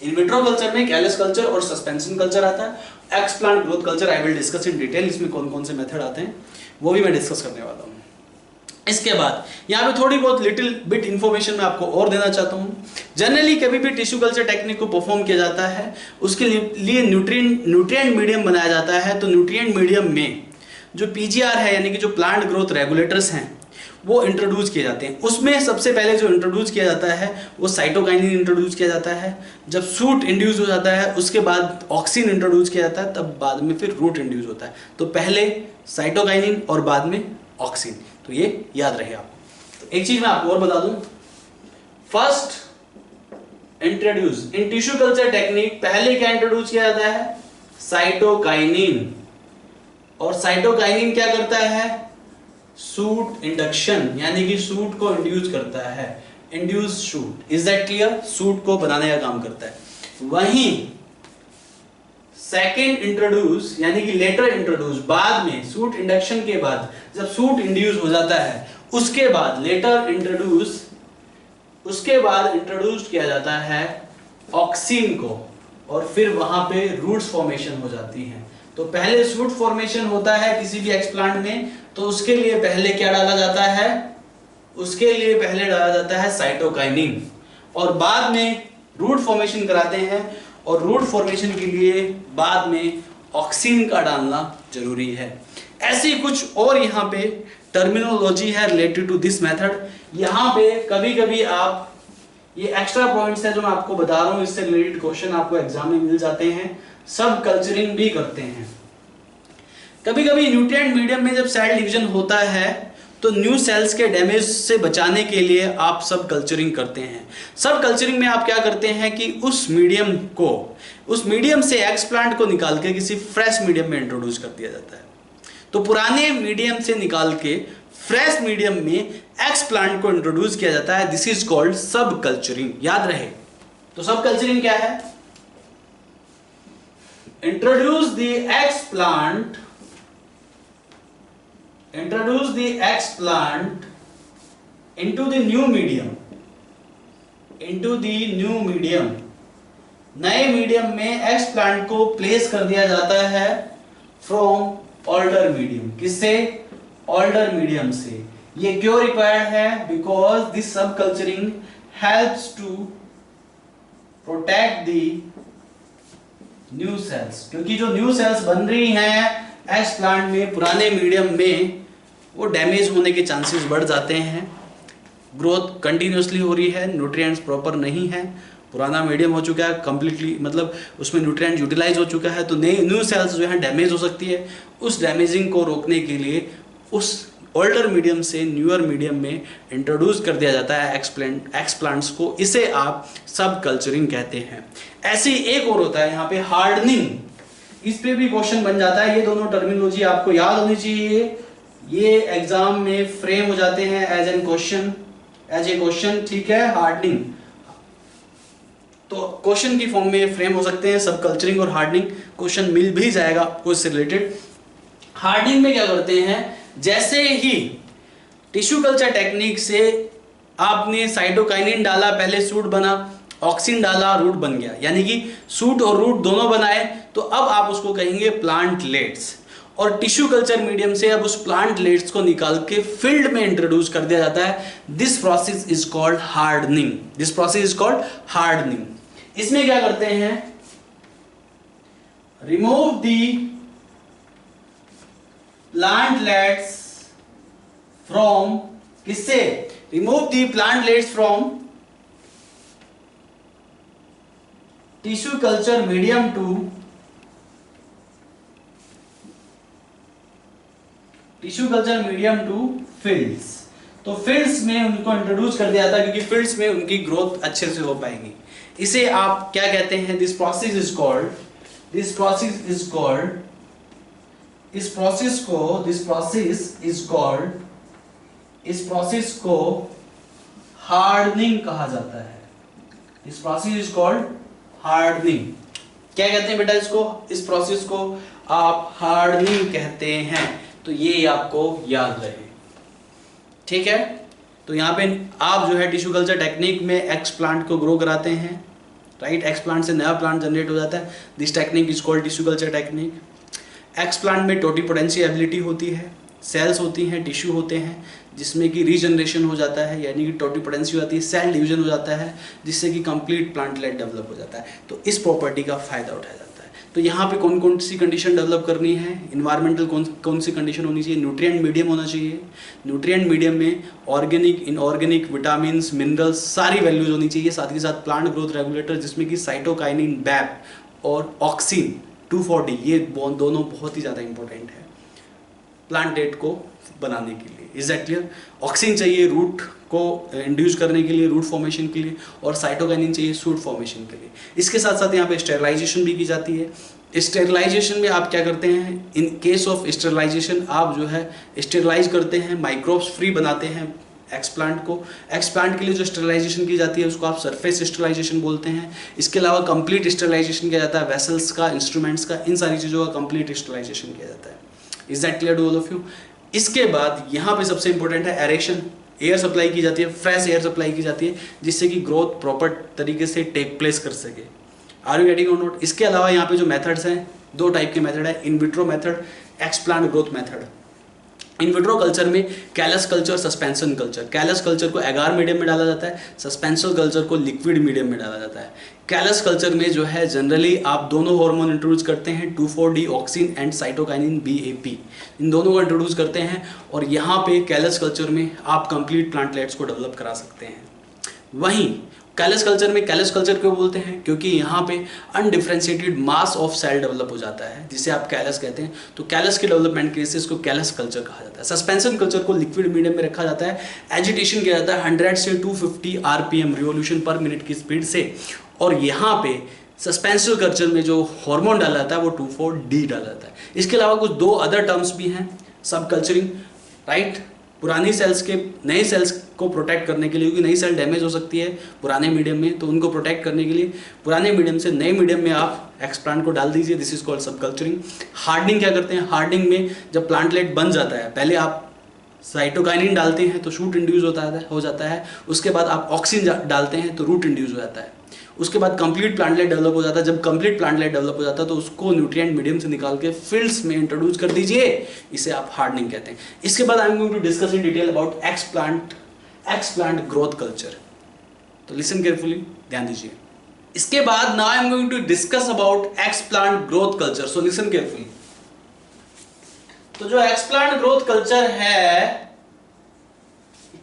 इन विट्रो कल्चर में कैलस कल्चर और सस्पेंशन कल्चर आता है। Explant growth culture I will discuss in detail, इसमें कौन कौन से मेथड आते हैं वो भी मैं डिस्कस करने वाला हूँ। इसके बाद यहाँ पे थोड़ी बहुत लिटिल बिट इंफॉर्मेशन मैं आपको और देना चाहता हूँ। जनरली कभी भी टिश्यू कल्चर टेक्निक को परफॉर्म किया जाता है उसके लिए न्यूट्रिएंट मीडियम बनाया जाता है। तो न्यूट्रिएंट मीडियम में जो PGR है यानी कि जो प्लांट ग्रोथ रेगुलेटर्स हैं वो इंट्रोड्यूस किए जाते हैं। उसमें सबसे पहले जो इंट्रोड्यूस किया जाता है वो साइटोकाइनिन इंट्रोड्यूस किया जाता है। जब सूट इंड्यूस हो जाता है उसके बाद ऑक्सिन इंट्रोड्यूस किया जाता है, तब बाद में फिर रूट इंड्यूस होता है। तो पहले साइटोकाइनिन और बाद में ऑक्सिन, तो ये याद रहे आपको। तो एक चीज मैं आपको और बता दूं, first introduce in tissue culture technique पहले क्या इंट्रोड्यूस किया जाता है? साइटोकाइनिन। और साइटोकाइनिन क्या करता है? सूट इंडक्शन यानी कि सूट को इंड्यूस करता है, induce shoot. Is that clear? Suit को बनाने का काम करता है। वहीं सेकेंड इंट्रोड्यूस यानी कि लेटर इंट्रोड्यूस, बाद में सूट इंडक्शन के बाद जब सूट इंड्यूस हो जाता है उसके बाद लेटर इंट्रोड्यूस, उसके बाद इंट्रोड्यूस किया जाता है ऑक्सिन को, और फिर वहां पे रूट्स फॉर्मेशन हो जाती हैं। तो पहले सूट फॉर्मेशन होता है किसी भी एक्सप्लांट में, तो उसके लिए पहले क्या डाला जाता है? उसके लिए पहले डाला जाता है साइटोकाइनिन, और बाद में रूट फॉर्मेशन कराते हैं और रूट फॉर्मेशन के लिए बाद में ऑक्सीन का डालना जरूरी है। ऐसी कुछ और यहाँ पे टर्मिनोलॉजी है रिलेटेड टू दिस मेथड। यहाँ पे कभी कभी आप ये एक्स्ट्रा पॉइंट्स है जो मैं आपको बता रहा हूँ, इससे रिलेटेड क्वेश्चन आपको एग्जाम में मिल जाते हैं। सब कल्चरिंग भी करते हैं। कभी कभी न्यूट्रिएंट मीडियम में जब सेल डिवीजन होता है तो न्यू सेल्स के डैमेज से बचाने के लिए आप सब कल्चरिंग करते हैं। सब कल्चरिंग में आप क्या करते हैं कि उस मीडियम से एक्सप्लांट को निकाल के किसी फ्रेश मीडियम में इंट्रोड्यूस कर दिया जाता है। तो पुराने मीडियम से निकाल के फ्रेश मीडियम में एक्सप्लांट को इंट्रोड्यूस किया जाता है। This is called sub culturing. याद रहे। तो सब कल्चरिंग क्या है? Introduce the explant into the new medium। नए मीडियम में एक्सप्लांट को प्लेस कर दिया जाता है फ्रॉम ओल्डर मीडियम। किससे? ओल्डर मीडियम से। ये क्यों रिक्वायर्ड है? Because this sub culturing helps to protect the new cells. क्योंकि जो न्यू सेल्स बन रही हैं एक्सप्लांट में पुराने मीडियम में, वो डैमेज होने के चांसेस बढ़ जाते हैं। ग्रोथ कंटिन्यूसली हो रही है, न्यूट्रिएंट्स प्रॉपर नहीं है, पुराना मीडियम हो चुका है कंप्लीटली, मतलब उसमें न्यूट्रिएंट यूटिलाइज हो चुका है, तो नई न्यू सेल्स जो है डैमेज हो सकती है। उस डैमेजिंग को रोकने के लिए उस ओल्डर मीडियम से न्यूअर मीडियम में इंट्रोड्यूस कर दिया जाता है एक्सप्लांट्स को। इसे आप सब कल्चरिंग कहते हैं। ऐसे एक और होता है यहाँ पे हार्डनिंग। इस पे भी क्वेश्चन बन जाता है। ये दोनों टर्मिनोलॉजी आपको याद होनी चाहिए। ये एग्जाम में फ्रेम हो जाते हैं एज ए क्वेश्चन। ठीक है। हार्डनिंग तो क्वेश्चन की फॉर्म में फ्रेम हो सकते हैं। सब कल्चरिंग और हार्डनिंग क्वेश्चन मिल भी जाएगा आपको इससे रिलेटेड। हार्डनिंग में क्या करते हैं? जैसे ही टिश्यू कल्चर टेक्निक से आपने साइटोकाइनिन डाला, पहले सूट बना, ऑक्सिन डाला, रूट बन गया, यानी कि सूट और रूट दोनों बनाए, तो अब आप उसको कहेंगे प्लांटलेट्स। और टिश्यू कल्चर मीडियम से अब उस प्लांटलेट्स को निकाल के फील्ड में इंट्रोड्यूस कर दिया जाता है। This process is called hardening. इसमें क्या करते हैं? रिमूव दी प्लांटलेट्स फ्रॉम, किससे? Remove the plantlets from tissue culture medium to fields. तो फील्ड्स में उनको इंट्रोड्यूस कर दिया था क्योंकि फील्ड्स में उनकी ग्रोथ अच्छे से हो पाएगी। इसे आप क्या कहते हैं? दिस प्रोसेस को हार्डनिंग कहा जाता है। This process is called hardening. क्या कहते हैं बेटा इसको? इस प्रोसेस को आप हार्डनिंग कहते हैं। तो ये आपको याद रहे। ठीक है। तो यहाँ पे आप जो है टिश्यू कल्चर टेक्निक में एक्सप्लांट को ग्रो कराते हैं, राइट। एक्सप्लांट से नया प्लांट जनरेट हो जाता है। This technique is called tissue culture technique. Explant में टोटिपोटेंसी एबिलिटी होती है, सेल्स होती हैं, टिश्यू होते हैं, जिसमें कि रीजनरेशन हो जाता है, यानी कि टोटिपोटेंसी होती है, सेल डिवीजन हो जाता है, जिससे कि कंप्लीट प्लांटलेट डेवलप हो जाता है। तो इस प्रॉपर्टी का फायदा उठाया जाता है। तो यहाँ पे कौन कौन सी कंडीशन डेवलप करनी है? इन्वायरमेंटल कौन सी कंडीशन होनी चाहिए? न्यूट्रिएंट मीडियम होना चाहिए। न्यूट्रिएंट मीडियम में ऑर्गेनिक, इनऑर्गेनिक, विटामिन्स, मिनरल्स सारी वैल्यूज होनी चाहिए। साथ ही साथ प्लांट ग्रोथ रेगुलेटर जिसमें कि साइटोकाइनिन, बैप और ऑक्सिन 2,4-D, ये दोनों बहुत ही ज़्यादा इंपॉर्टेंट है प्लांटेट को बनाने के लिए। Is that clear? ऑक्सिन चाहिए रूट को इंड्यूस करने के लिए, रूट फॉर्मेशन के लिए, और साइटोकाइनिन चाहिए शूट फॉर्मेशन के लिए। इसके साथ साथ यहाँ पे स्टेरिलाइजेशन भी की जाती है। स्टेरिलाइजेशन में आप क्या करते हैं? इन केस ऑफ स्टेरिलाइजेशन आप जो है स्टेरिलाइज करते हैं, माइक्रोब्स फ्री बनाते हैं एक्सप्लांट को। एक्सप्लांट के लिए जो स्टेरिलाइजेशन की जाती है उसको आप सरफेस स्टेरिलाइजेशन बोलते हैं। इसके अलावा कंप्लीट स्टेरिलाइजेशन किया जाता है, वेसल्स का, इंस्ट्रूमेंट्स का, इन सारी चीज़ों का कंप्लीट स्टेरिलाइजेशन किया जाता है। Is that clear to all of you? इसके बाद यहाँ पे सबसे इंपॉर्टेंट है एरेशन। एयर सप्लाई की जाती है, फ्रेश एयर सप्लाई की जाती है, जिससे कि ग्रोथ प्रॉपर तरीके से टेक प्लेस कर सके। आर यू गेटिंग और नोट? इसके अलावा यहाँ पे जो मेथड्स हैं, दो टाइप के मेथड है, in vitro method, explant growth method. In vitro culture में callus culture, suspension culture, callus culture को एगार मीडियम में डाला जाता है, सस्पेंशन कल्चर को लिक्विड मीडियम में डाला जाता है। कैलस कल्चर में जो है जनरली आप दोनों हार्मोन इंट्रोड्यूस करते हैं, 2,4-D auxin and cytokinin BAP, इन दोनों को इंट्रोड्यूस करते हैं और यहाँ पे कैलस कल्चर में आप कंप्लीट प्लांटलेट्स को डेवलप करा सकते हैं। वहीं कैलस कल्चर में, कैलस कल्चर क्यों बोलते हैं, क्योंकि यहाँ पे undifferentiated mass of cell develop हो जाता है जिसे आप कैलस कहते हैं, तो कैलस के डेवलपमेंट के लिए इसको कैलस कल्चर कहा जाता है। सस्पेंशन कल्चर को लिक्विड मीडियम में रखा जाता है, एजिटेशन किया जाता है 100 से 250 RPM रिवोल्यूशन पर मिनट की स्पीड से, और यहाँ पे सस्पेंशन कल्चर में जो हार्मोन डाला जाता है वो 2,4-D डाला जाता है। इसके अलावा कुछ 2 अदर टर्म्स भी हैं, सब कल्चरिंग, राइट, पुरानी सेल्स के नए सेल्स को प्रोटेक्ट करने के लिए, क्योंकि नई सेल डैमेज हो सकती है पुराने मीडियम में, तो उनको प्रोटेक्ट करने के लिए पुराने मीडियम से नए मीडियम में आप एक्सप्लांट को डाल दीजिए, this is called sub culturing. Hardening क्या करते हैं, हार्डनिंग में जब प्लांटलेट बन जाता है, पहले आप साइटोकाइनिन डालते हैं तो शूट इंड्यूस हो जाता है, उसके बाद आप ऑक्सिन डालते हैं तो रूट इंड्यूस हो जाता है, उसके बाद कंप्लीट प्लांटलेट डेवलप हो जाता है। जब कंप्लीट प्लांटलेट डेवलप हो जाता है तो उसको न्यूट्रिएंट मीडियम से निकाल के फील्ड्स में इंट्रोड्यूस कर दीजिए, इसे आप हार्डनिंग कहते हैं। इसके बाद I am going to discuss in detail about explant growth culture, तो लिसन केयरफुली, ध्यान दीजिए। इसके बाद now I am going to discuss about explant growth culture, so listen carefully. तो जो एक्सप्लांट ग्रोथ कल्चर है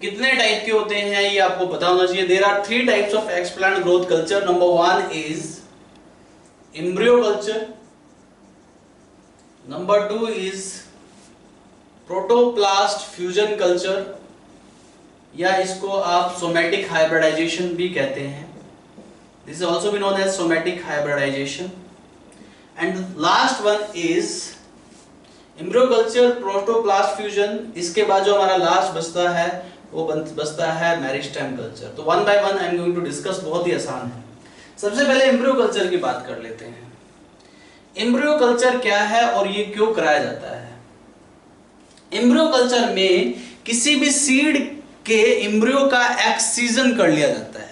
कितने टाइप के होते हैं ये आपको पता होना चाहिए। There are 3 types of explant growth culture. Number 1 is embryo culture, number 2 is protoplast fusion culture, या इसको आप सोमैटिक हाइब्रिडाइजेशन भी कहते हैं, this is also be known as somatic hybridisation, and last one is embryo culture, protoplast fusion. इसके बाद जो हमारा लास्ट बचता है वो बचता है मेरिस्टेम कल्चर। तो 1 by 1 I am going to discuss, बहुत ही आसान है। सबसे पहले एम्ब्रियो कल्चर की बात कर लेते हैं। एम्ब्रियो कल्चर क्या है और ये क्यों कराया जाता है। एम्ब्रियो कल्चर में किसी भी सीड के एम्ब्रियो का एक्ससीजन कर लिया जाता है,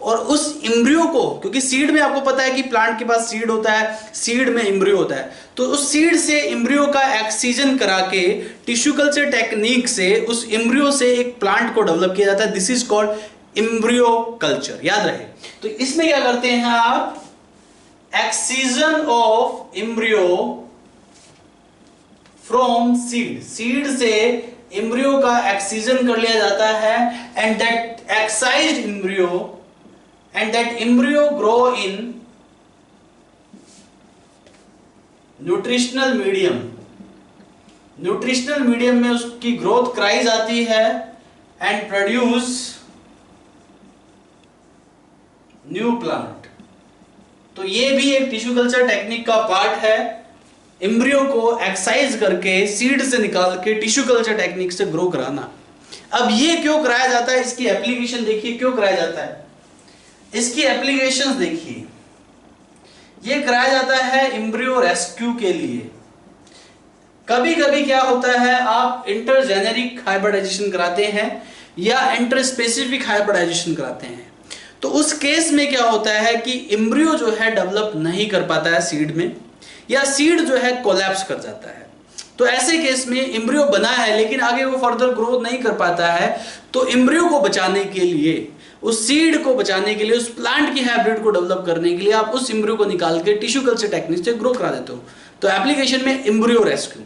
और उस एम्ब्रियो को, क्योंकि सीड में आपको पता है कि प्लांट के पास सीड होता है, सीड में एम्ब्रियो होता है, तो उस सीड से एम्ब्रियो का एक्ससीजन करा के टिश्यू कल्चर टेक्निक से उस एम्ब्रियो से एक प्लांट को डेवलप किया जाता है, this is called embryo culture, याद रहे। तो इसमें क्या करते हैं आप, excision of embryo from seed, seed से एम्ब्रियो का एक्ससीजन कर लिया जाता है, and that excised embryo and that embryo grow in nutritional medium, nutritional medium में उसकी ग्रोथ कराई जाती है एंड प्रोड्यूस न्यू प्लांट। तो ये भी एक टिश्यू कल्चर टेक्निक का पार्ट है, एम्ब्रियो को एक्साइज करके सीड से निकाल के टिश्यू कल्चर टेक्निक से ग्रो कराना। अब ये क्यों कराया जाता है, इसकी एप्लीकेशन देखिए क्यों कराया जाता है, इसकी एप्लीकेशंस देखिए। ये कराया जाता है एम्ब्रियो रेस्क्यू के लिए। कभी कभी क्या होता है, आप इंटरजेनेरिक हाइब्रिडाइजेशन कराते हैं या इंटर स्पेसिफिक हाइब्रिडाइजेशन कराते हैं, तो उस केस में क्या होता है कि एम्ब्रियो जो है डेवलप नहीं कर पाता है सीड में, या सीड जो है कोलैप्स कर जाता है। तो ऐसे केस में एम्ब्रियो बना है लेकिन आगे वो फर्दर ग्रोथ नहीं कर पाता है, तो एम्ब्रियो को बचाने के लिए, उस सीड को बचाने के लिए, उस प्लांट की हाइब्रिड को डेवलप करने के लिए आप उस एम्ब्रियो को निकाल के टिश्यू कल्चर टेक्निक से ग्रो करा देते हो। तो एप्लीकेशन में एम्ब्रियो रेस्क्यू।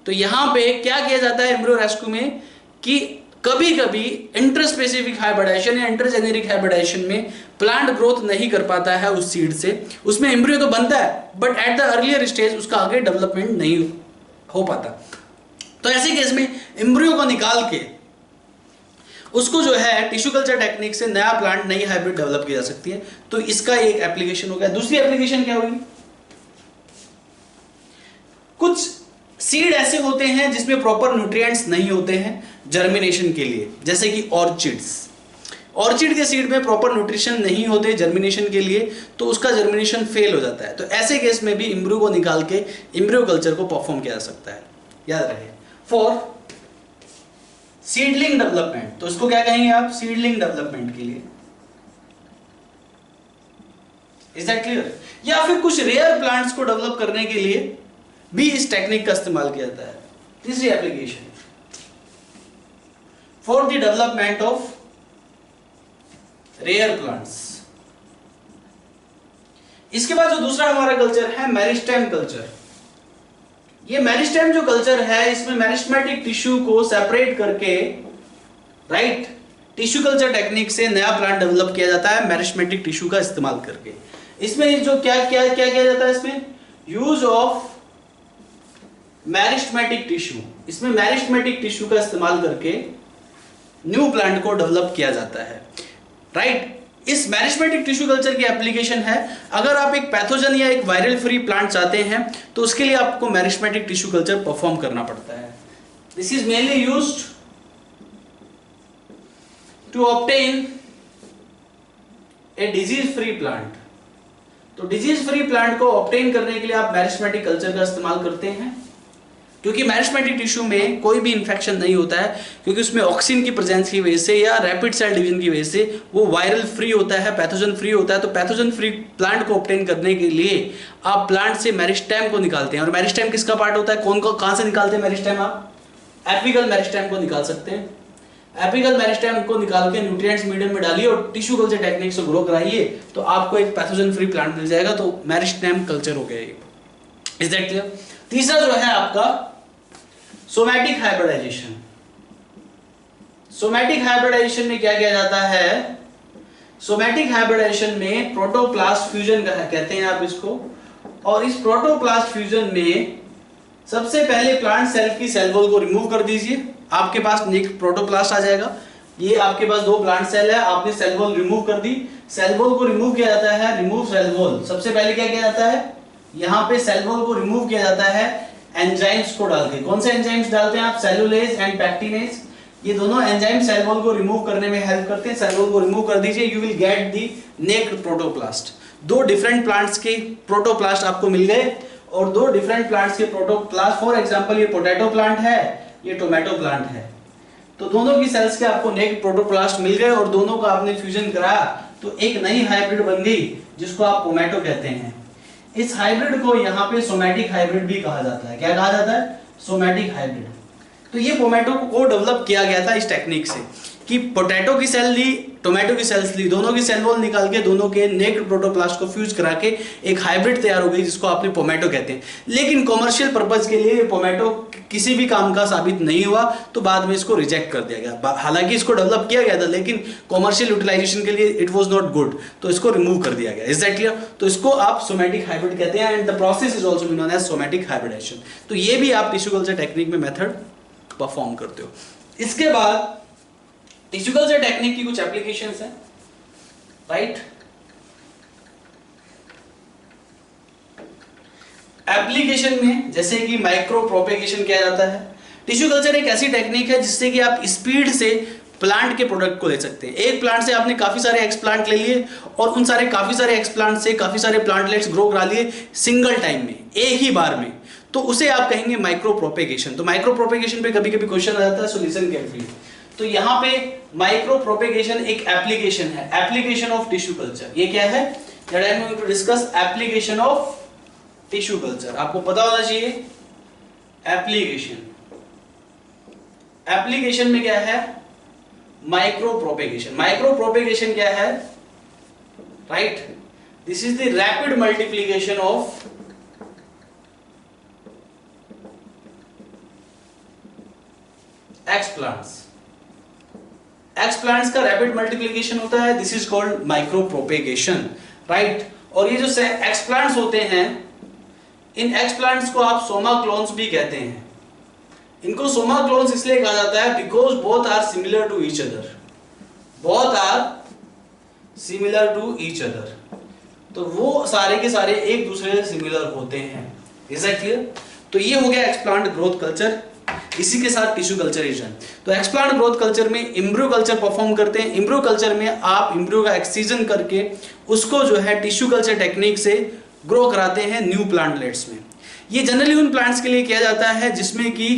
तो यहां पे क्या किया जाता है एम्ब्रियो रेस्क्यू में कि कभी कभी इंटरस्पेसिफिक हाइब्रिडाइजेशन या इंटरजेनेरिक हाइब्रिडाइजेशन में प्लांट ग्रोथ नहीं कर पाता है उस सीड से, उसमें एम्ब्रियो तो बनता है but at the earlier stage उसका आगे डेवलपमेंट नहीं हो पाता। तो ऐसे केस में एम्ब्रियो को निकाल के उसको जो है टिश्यू कल्चर टेक्निक से नया प्लांट, नई हाइब्रिड डेवलप की जा सकती है। तो इसका एक एप्लीकेशन हो गया। दूसरी एप्लीकेशन क्या होगी, कुछ सीड ऐसे होते हैं जिसमें प्रॉपर न्यूट्रिएंट्स नहीं होते हैं जर्मिनेशन के लिए, जैसे कि ऑर्चिड्स। ऑर्चिड के सीड में प्रॉपर न्यूट्रिशन नहीं होते जर्मिनेशन के लिए, तो उसका जर्मिनेशन फेल हो जाता है। तो ऐसे केस में भी एम्ब्रियो को निकाल के एम्ब्रियो कल्चर को परफॉर्म किया जा सकता है, याद रहे। फॉर सीडलिंग डेवलपमेंट, तो इसको क्या कहेंगे आप, सीडलिंग डेवलपमेंट के लिए, इज दैट क्लियर। या फिर कुछ रेयर प्लांट्स को डेवलप करने के लिए भी इस टेक्निक का इस्तेमाल किया जाता है। तीसरी application, for the development of rare plants. इसके बाद जो दूसरा हमारा कल्चर है मेरिस्टेम कल्चर। ये मेरिस्टेम जो कल्चर है इसमें मेरिस्टेमेटिक टिश्यू को सेपरेट करके, राइट, टिश्यू कल्चर टेक्निक से नया प्लांट डेवलप किया जाता है मेरिस्टेमेटिक टिश्यू का इस्तेमाल करके। इसमें जो क्या क्या क्या किया जाता है, इसमें यूज ऑफ मेरिस्टेमेटिक टिश्यू, इसमें मेरिस्टेमेटिक टिश्यू का इस्तेमाल करके न्यू प्लांट को डेवलप किया जाता है, राइट। इस मेरिस्टेमेटिक टिश्यू कल्चर की एप्लीकेशन है, अगर आप एक पैथोजन या एक वायरल फ्री प्लांट चाहते हैं तो उसके लिए आपको मेरिस्टेमेटिक टिश्यू कल्चर परफॉर्म करना पड़ता है। This is mainly used to obtain a disease free plant. तो डिजीज फ्री प्लांट को ऑब्टेन करने के लिए आप मेरिस्टेमेटिक कल्चर का इस्तेमाल करते हैं, क्योंकि मेरिस्टेमेटिक टिश्यू में कोई भी इंफेक्शन नहीं होता है, क्योंकि उसमें ऑक्सीजन की प्रेजेंस की वजह से या रैपिड सेल डिवीजन की वजह से वो वायरल फ्री होता है, पैथोजन फ्री होता है। तो पैथोजन फ्री प्लांट को ऑब्टेन करने के लिए आप प्लांट से मेरिस्टेम को निकालते हैं। और मेरिस्टेम किसका पार्ट होता है, कहां से निकालते हैं मेरिस्टेम? आप एपिकल मेरिस्टेम को निकाल सकते हैं। एपिकल मेरिस्टेम को निकाल के न्यूट्रिएंट्स मीडियम में डालिए और टिश्यू कल्चर टेक्निक से ग्रो कराइए, तो आपको एक पैथोजन फ्री प्लांट मिल जाएगा। तो मेरिस्टेम कल्चर हो गया ये। Is that clear? तीसरा जो है आपका सोमैटिक हाइब्रिडाइजेशन। सोमैटिक हाइब्रिडाइजेशन में क्या किया जाता है? सोमैटिक हाइब्रिडाइजेशन में प्रोटोप्लास्ट फ्यूजन कहते हैं आप इसको। और इस प्रोटोप्लास्ट फ्यूजन में सबसे पहले प्लांट सेल की सेल वॉल को रिमूव कर दीजिए। आपके पास एक प्रोटोप्लास्ट आ जाएगा। ये आपके पास दो प्लांट सेल है, आपने सेल वॉल रिमूव कर दी। सेल वॉल को रिमूव किया जाता है, रिमूव सेल वॉल। सबसे पहले क्या किया जाता है, यहाँ पे सेल वॉल को रिमूव किया जाता है एंजाइम्स को डाल के। कौन से एंजाइम्स डालते हैं आप? Cellulase and pectinase. ये दोनों एंजाइम सेल वॉल को रिमूव करने में हेल्प करते हैं। सेल वॉल को रिमूव कर दीजिए, you will get the naked protoplast. दो डिफरेंट प्लांट्स के प्रोटोप्लास्ट आपको मिल गए और दो डिफरेंट प्लांट्स के प्रोटोप्लास्ट। फॉर एग्जांपल ये पोटैटो प्लांट है, ये टोमेटो प्लांट है, तो दोनों की सेल्स के आपको नेक्ड प्रोटोप्लास्ट मिल गए और दोनों का आपने फ्यूजन कराया तो एक नई हाइब्रिड बन गई जिसको आप पोमेटो कहते हैं। इस हाइब्रिड को यहाँ पे सोमैटिक हाइब्रिड भी कहा जाता है। क्या कहा जाता है? Somatic hybrid. तो ये पोमेटो को डेवलप किया गया था इस टेक्निक से कि पोटैटो की सेल ली, टोमेटो की सेल्स ली, दोनों की सेल वॉल निकाल के दोनों के नेक्ड प्रोटोप्लास्ट को फ्यूज करा के एक हाइब्रिड तैयार हो गई जिसको आपने पोमेटो कहते हैं। लेकिन कॉमर्शियल पर्पज के लिए पोमेटो किसी भी काम का साबित नहीं हुआ, तो बाद में इसको रिजेक्ट कर दिया गया। हालांकि इसको डेवलप किया गया था लेकिन कॉमर्शियल यूटिलाइजेशन के लिए इट वाज नॉट गुड, तो इसको रिमूव कर दिया गया। Is that clear? तो इसको आप सोमैटिक हाइब्रिड कहते हैं and the process is also known as somatic hybridisation. तो ये भी आप टिश्यू कल्चर टेक्निक में मेथड परफॉर्म करते हो। इसके बाद टिश्यू कल्चर टेक्निक की कुछ एप्लीकेशंस हैं, राइट। एप्लीकेशन में जैसे कि माइक्रो प्रोपेगेशन किया जाता है। टिश्यू कल्चर एक ऐसी टेक्निक है जिससे कि आप स्पीड से प्लांट के प्रोडक्ट को ले सकते हैं। एक प्लांट से आपने काफी सारे एक्सप्लांट ले लिए और उन काफी सारे एक्सप्लांट से काफी सारे प्लांटलेट्स ग्रो करा लिए सिंगल टाइम में, एक ही बार में, तो उसे आप कहेंगे माइक्रो प्रोपेगेशन। तो माइक्रो प्रोपेगेशन पे कभी कभी क्वेश्चन आ जाता है, सो लिसन केयरफुली। तो यहाँ पे माइक्रो प्रोपेगेशन एक एप्लीकेशन है, एप्लीकेशन ऑफ टिश्यू कल्चर। ये क्या है? That I am going to discuss application of tissue culture. आपको पता होना चाहिए एप्लीकेशन। एप्लीकेशन में क्या है? Micro propagation. माइक्रो प्रोपेगेशन क्या है? Right, this is the rapid multiplication of explants. Explants का रैपिड मल्टीप्लिकेशन होता है, this is called micro propagation, right. और ये जो एक्सप्लांट्स होते हैं, इन एक्सप्लांट्स को आप सोमा क्लोन्स भी कहते हैं। इनको सोमा क्लोन्स इसलिए कहा जाता है because both are similar to each other. Both are similar to each other, तो वो सारे के सारे एक दूसरे से सिमिलर होते हैं। Is that clear? तो ये हो गया एक्सप्लांट ग्रोथ कल्चर। इसी के साथ टिश्यू कल्चर इज डन। तो एक्सप्लांट ग्रोथ कल्चर में इम्ब्रियो कल्चर परफॉर्म करते हैं। इम्ब्रियो कल्चर में आप इम्ब्रियो का एक्ससीजन करके उसको जो है टिश्यू कल्चर टेक्निक से ग्रो कराते हैं न्यू प्लांटलेट्स में। ये जनरली उन प्लांट्स के लिए किया जाता है जिसमें कि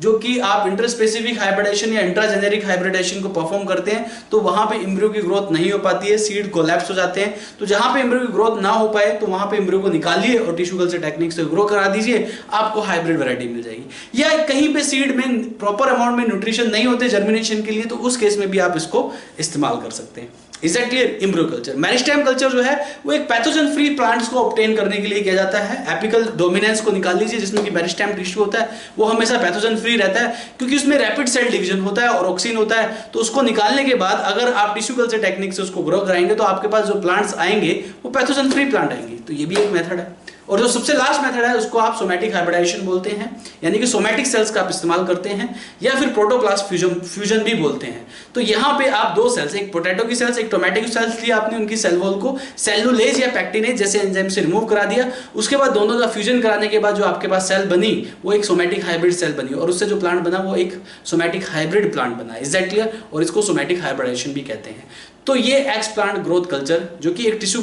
जो कि आप इंटरस्पेसिफिक हाइब्रिडेशन या इंट्राजेनेरिक हाइब्रिडेशन को परफॉर्म करते हैं तो वहां पे एम्ब्रियो की ग्रोथ नहीं हो पाती है, सीड कोलैप्स हो जाते हैं। तो जहां पे एम्ब्रियो की ग्रोथ ना हो पाए तो वहां पे एम्ब्रियो को निकालिए और टिश्यू कल्चर टेक्निक से ग्रो करा दीजिए, आपको हाइब्रिड वैरायटी मिल जाएगी। या कहीं पे सीड में प्रॉपर अमाउंट में न्यूट्रिशन नहीं होते जर्मिनेशन के लिए, तो उस केस में भी आप इसको इस्तेमाल कर सकते हैं। Is that clear? Embryo culture, meristem culture जो है वो एक पैथोजन फ्री प्लांट्स को ऑब्टेन करने के लिए किया जाता है। एपिकल डोमिनेंस को निकाल लीजिए जिसमें कि मेरिस्टेम टिश्यू होता है, वो हमेशा पैथोजन फ्री रहता है क्योंकि उसमें रैपिड सेल डिवीजन होता है और ऑक्सीन होता है। तो उसको निकालने के बाद अगर आप टिश्यू कल्चर टेक्निक से उसको ग्रो कराएंगे तो आपके पास जो प्लांट्स आएंगे वो पैथोजन फ्री प्लांट आएंगे। तो ये भी एक मेथड है। और जो सबसे लास्ट मेथड है उसको आप सोमैटिक हाइब्रिडाइजेशन बोलते हैं, यानी कि सोमैटिक सेल्स का आप इस्तेमाल करते हैं, या फिर प्रोटोप्लास्ट फ्यूजन भी बोलते हैं। तो यहाँ पे आप दो सेल्स, एक पोटैटो की सेल्स, एक टोमेटो की सेल्स ली आपने, उनकी सेल वॉल को सेलुलेज या पैक्टिनेज जैसे एंजाइम से रिमूव करा दिया। उसके बाद दोनों का फ्यूजन कराने के बाद जो आपके पास सेल बनी वो एक सोमैटिक हाइब्रिड सेल बनी और उससे जो प्लांट बना वो एक सोमैटिक हाइब्रिड प्लांट बना। Is that clear? और इसको सोमैटिक हाइब्रिडाइजेशन भी कहते हैं। तो ये एक्स प्लांट ग्रोथ कल्चर जो कि एक टिश्यू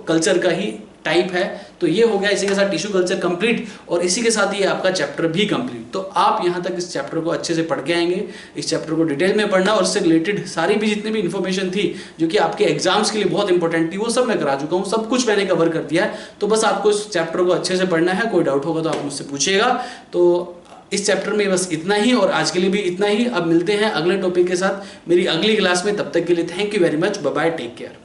कल्चर का ही टाइप है। तो ये हो गया इसी के साथ टिश्यू कल्चर कंप्लीट, और इसी के साथ ये आपका चैप्टर भी कंप्लीट। तो आप यहाँ तक इस चैप्टर को अच्छे से पढ़ के आएंगे। इस चैप्टर को डिटेल में पढ़ना और इससे रिलेटेड सारी भी जितनी भी इन्फॉर्मेशन थी जो कि आपके एग्जाम्स के लिए बहुत इंपॉर्टेंट थी वो सब मैं करा चुका हूँ, सब कुछ मैंने कवर कर दिया है। तो बस आपको इस चैप्टर को अच्छे से पढ़ना है। कोई डाउट होगा तो आप मुझसे पूछिएगा। तो इस चैप्टर में बस इतना ही और आज के लिए भी इतना ही। अब मिलते हैं अगले टॉपिक के साथ मेरी अगली क्लास में। तब तक के लिए thank you very much, bye bye, take care.